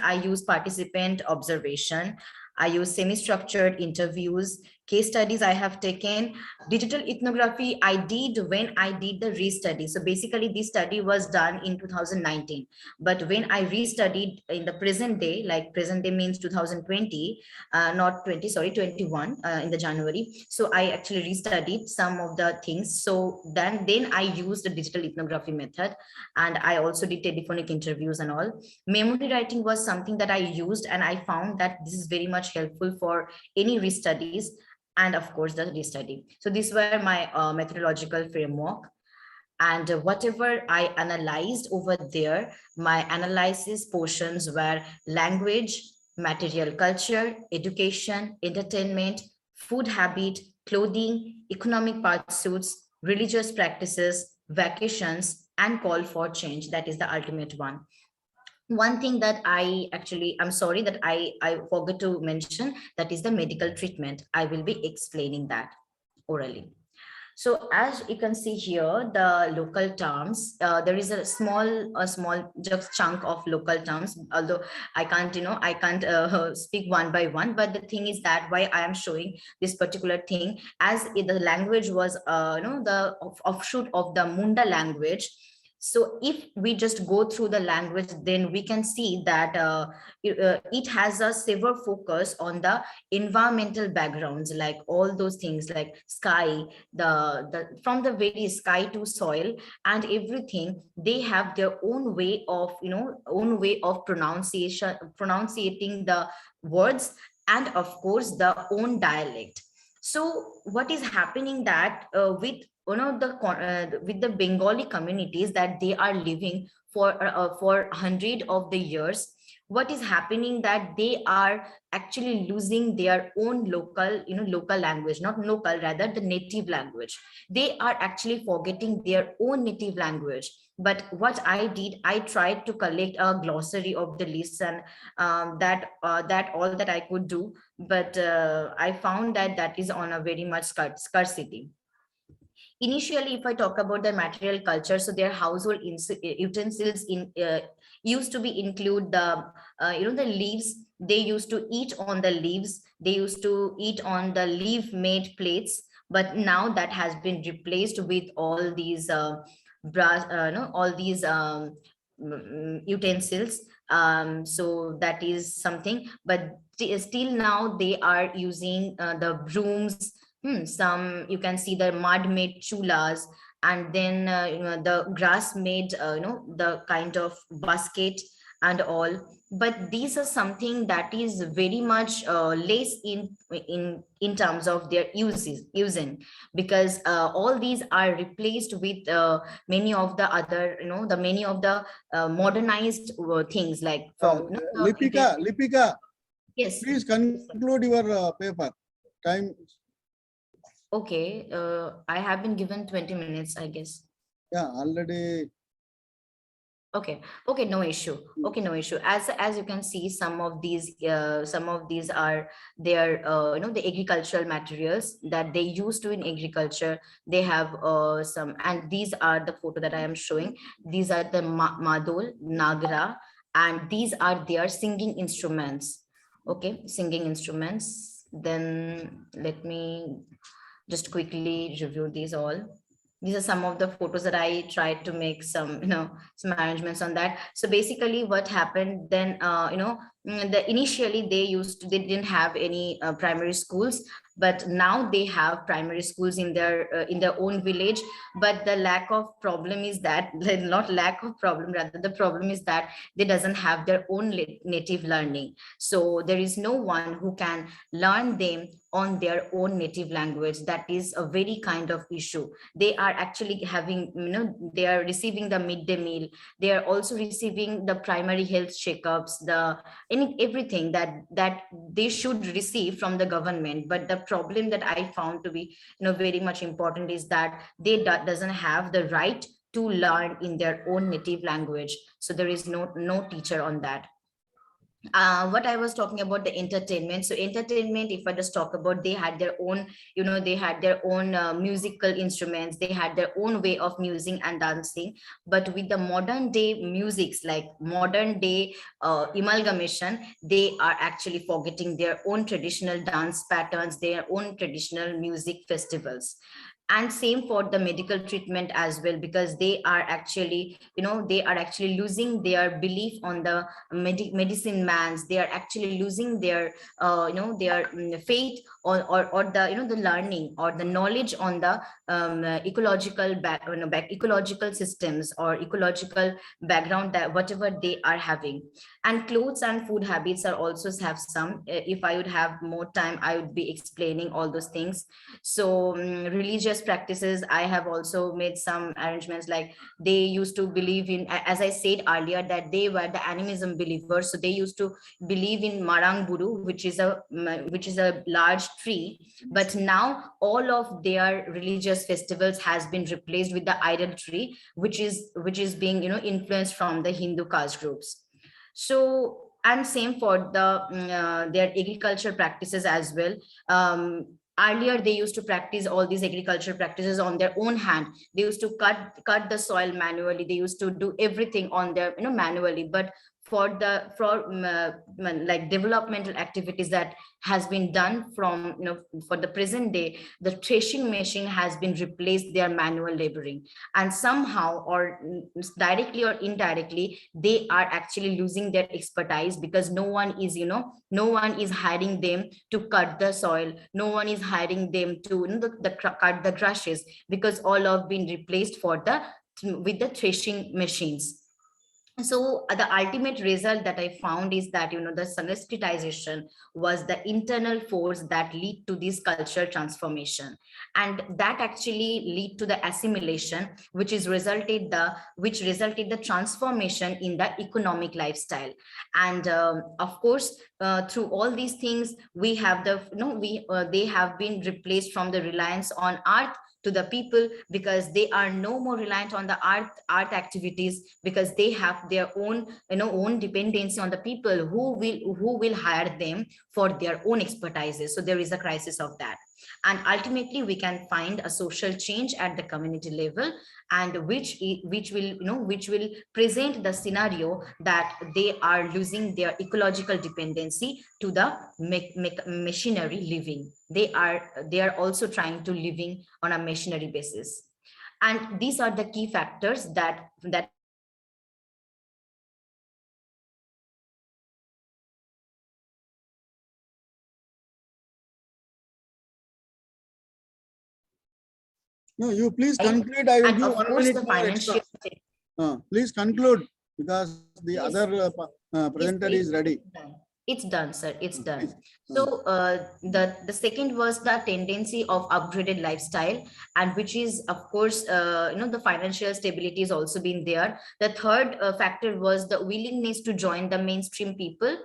[SPEAKER 8] participant observation. I use semi-structured interviews, case studies I have taken. Digital ethnography I did when I did the restudy. So basically this study was done in 2019. But when I restudied in the present day, like present day means 2020, not 20, sorry, 21 in the January. So I actually restudied some of the things. So then I used the digital ethnography method. And I also did telephonic interviews and all. Memory writing was something that I used, and I found that this is very much helpful for any restudies, and of course the restudy. So these were my methodological framework. And whatever I analyzed over there, my analysis portions were language, material culture, education, entertainment, food habit, clothing, economic pursuits, religious practices, vacations, and call for change. That is the ultimate one. One thing that I'm sorry that I forgot to mention, that is the medical treatment. I will be explaining that orally. So as you can see here, the local terms, there is a small just chunk of local terms, although I can't speak one by one. But the thing is that why I am showing this particular thing, as the language was, the offshoot of the Munda language. So if we just go through the language, then we can see that it has a severe focus on the environmental backgrounds, like all those things like sky, from the very sky to soil and everything. They have their own way of, pronunciating the words, and of course the own dialect. So what is happening that with the Bengali communities that they are living for 100 of the years, what is happening that they are actually losing their own local language, not local, rather the native language. They are actually forgetting their own native language. But what I did, I tried to collect a glossary of the lists, and that all that I could do. But I found that is on a very much scarcity. Initially, if I talk about the material culture, so their household utensils used to be include the the leaves. They used to eat on the leaves. They used to eat on the leaf-made plates. But now that has been replaced with all these brass, all these utensils. So that is something. But still now they are using the brooms. Some you can see the mud-made chulas, and then the grass-made, the kind of basket and all. But these are something that is very much less in terms of their using, because all these are replaced with many of the other, many of the modernized things like from
[SPEAKER 1] Lipika,
[SPEAKER 8] yes,
[SPEAKER 1] please conclude your paper. Time.
[SPEAKER 8] Okay, I have been given 20 minutes, I guess.
[SPEAKER 1] Yeah, already.
[SPEAKER 8] Okay, no issue. Okay, no issue. As you can see, some of these are their the agricultural materials that they use to in agriculture. They have some, and these are the photo that I am showing. These are the madol, nagra, and these are their singing instruments. Okay, singing instruments. Then let me just quickly review these all. These are some of the photos that I tried to make some, some arrangements on that. So basically what happened then, initially they didn't have any primary schools, but now they have primary schools in their own village. But the lack of problem is that, not lack of problem, rather the problem is that they doesn't have their own native learning. So there is no one who can learn them on their own native language. That is a very kind of issue. They are actually having, they are receiving the midday meal. They are also receiving the primary health checkups, everything that they should receive from the government. But the problem that I found to be, very much important is that they doesn't have the right to learn in their own native language. So there is no teacher on that. What I was talking about, the entertainment. So entertainment, if I just talk about, they had their own, they had their own musical instruments. They had their own way of music and dancing. But with the modern day musics, like modern day amalgamation, they are actually forgetting their own traditional dance patterns, their own traditional music festivals. And same for the medical treatment as well, because they are actually, losing their belief on the medicine mans. They are actually losing their, their faith or the, the learning or the knowledge on the ecological ecological systems or ecological background, that whatever they are having. And clothes and food habits are also have some. If I would have more time, I would be explaining all those things. So religious practices, I have also made some arrangements. Like they used to believe in, as I said earlier, that they were the animism believers. So they used to believe in Marang Buru, which is a large tree. But now all of their religious festivals has been replaced with the idol tree, which is being influenced from the Hindu caste groups. So, and same for the their agriculture practices as well. Earlier they used to practice all these agriculture practices on their own hand. They used to cut the soil manually. They used to do everything on their manually. But for like developmental activities that has been done from for the present day, the threshing machine has been replaced their manual laboring. And somehow, or directly or indirectly, they are actually losing their expertise, because no one is hiring them to cut the soil. No one is hiring them to cut the grasses, because all have been replaced with the threshing machines. So the ultimate result that I found is that, the Sanskritization was the internal force that lead to this cultural transformation. And that actually lead to the assimilation, which resulted the transformation in the economic lifestyle. And of course, through all these things, we have they have been replaced from the reliance on earth to the people, because they are no more reliant on the art activities, because they have their own own dependency on the people who will hire them for their own expertises. So there is a crisis of that. And ultimately we can find a social change at the community level, and which will present the scenario that they are losing their ecological dependency to the machinery living. They are also trying to living on a machinery basis. And these are the key factors that
[SPEAKER 1] No, you please conclude. I will
[SPEAKER 8] and
[SPEAKER 1] give
[SPEAKER 8] of
[SPEAKER 1] 1
[SPEAKER 8] course
[SPEAKER 1] minute
[SPEAKER 8] the
[SPEAKER 1] more
[SPEAKER 8] financial
[SPEAKER 1] extra. Please conclude, because the
[SPEAKER 8] Yes.
[SPEAKER 1] other presenter is ready.
[SPEAKER 8] It's done, sir. It's done.
[SPEAKER 1] Please.
[SPEAKER 8] So the second was the tendency of upgraded lifestyle, and which is of course the financial stability is also been there. The third factor was the willingness to join the mainstream people.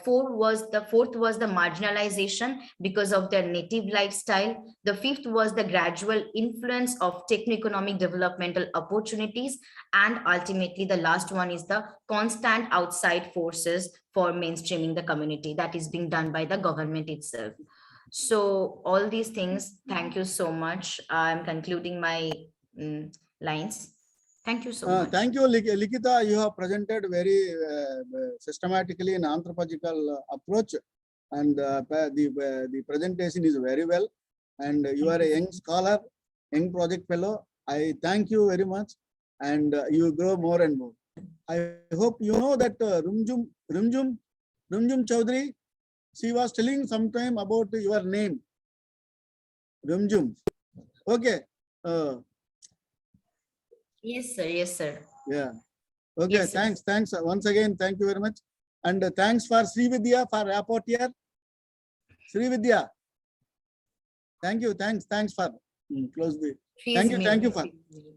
[SPEAKER 8] Fourth was the marginalization because of their native lifestyle. The fifth was the gradual influence of techno-economic developmental opportunities, and ultimately the last one is the constant outside forces for mainstreaming the community that is being done by the government itself. So all these things, thank you so much. I'm concluding my lines. Thank you so much.
[SPEAKER 1] Thank you, Likita. You have presented very systematically an anthropological approach and the presentation is very well. And you are a young scholar, young project fellow. I thank you very much, and you grow more and more. I hope you know that Rumjum Chaudhary. She was telling sometime about your name, Rumjum. Okay.
[SPEAKER 8] Yes, sir. Yes, sir.
[SPEAKER 1] Yeah. Okay.
[SPEAKER 8] Yes, sir.
[SPEAKER 1] Thanks once again. Thank you very much, and thanks for Sri Vidya for rapport here. Sri Vidya. Thank you. Thanks for close the. Thank you for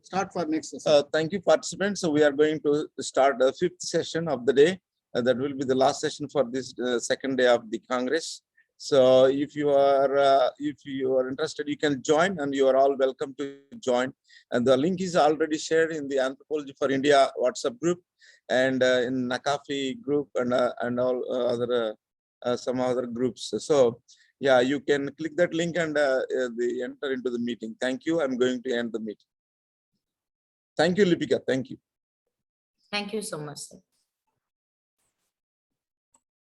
[SPEAKER 1] start for next session.
[SPEAKER 2] Thank you, participants. So we are going to start the 5th session of the day. That will be the last session for this second day of the Congress. So if you are interested, you can join, and you are all welcome to join. And the link is already shared in the Anthropology for India WhatsApp group, and in NACAFI group, and all other some other groups. So yeah, you can click that link and enter into the meeting. Thank you. I'm going to end the meeting. Thank you, Lipika. Thank you.
[SPEAKER 8] Thank you so much, sir.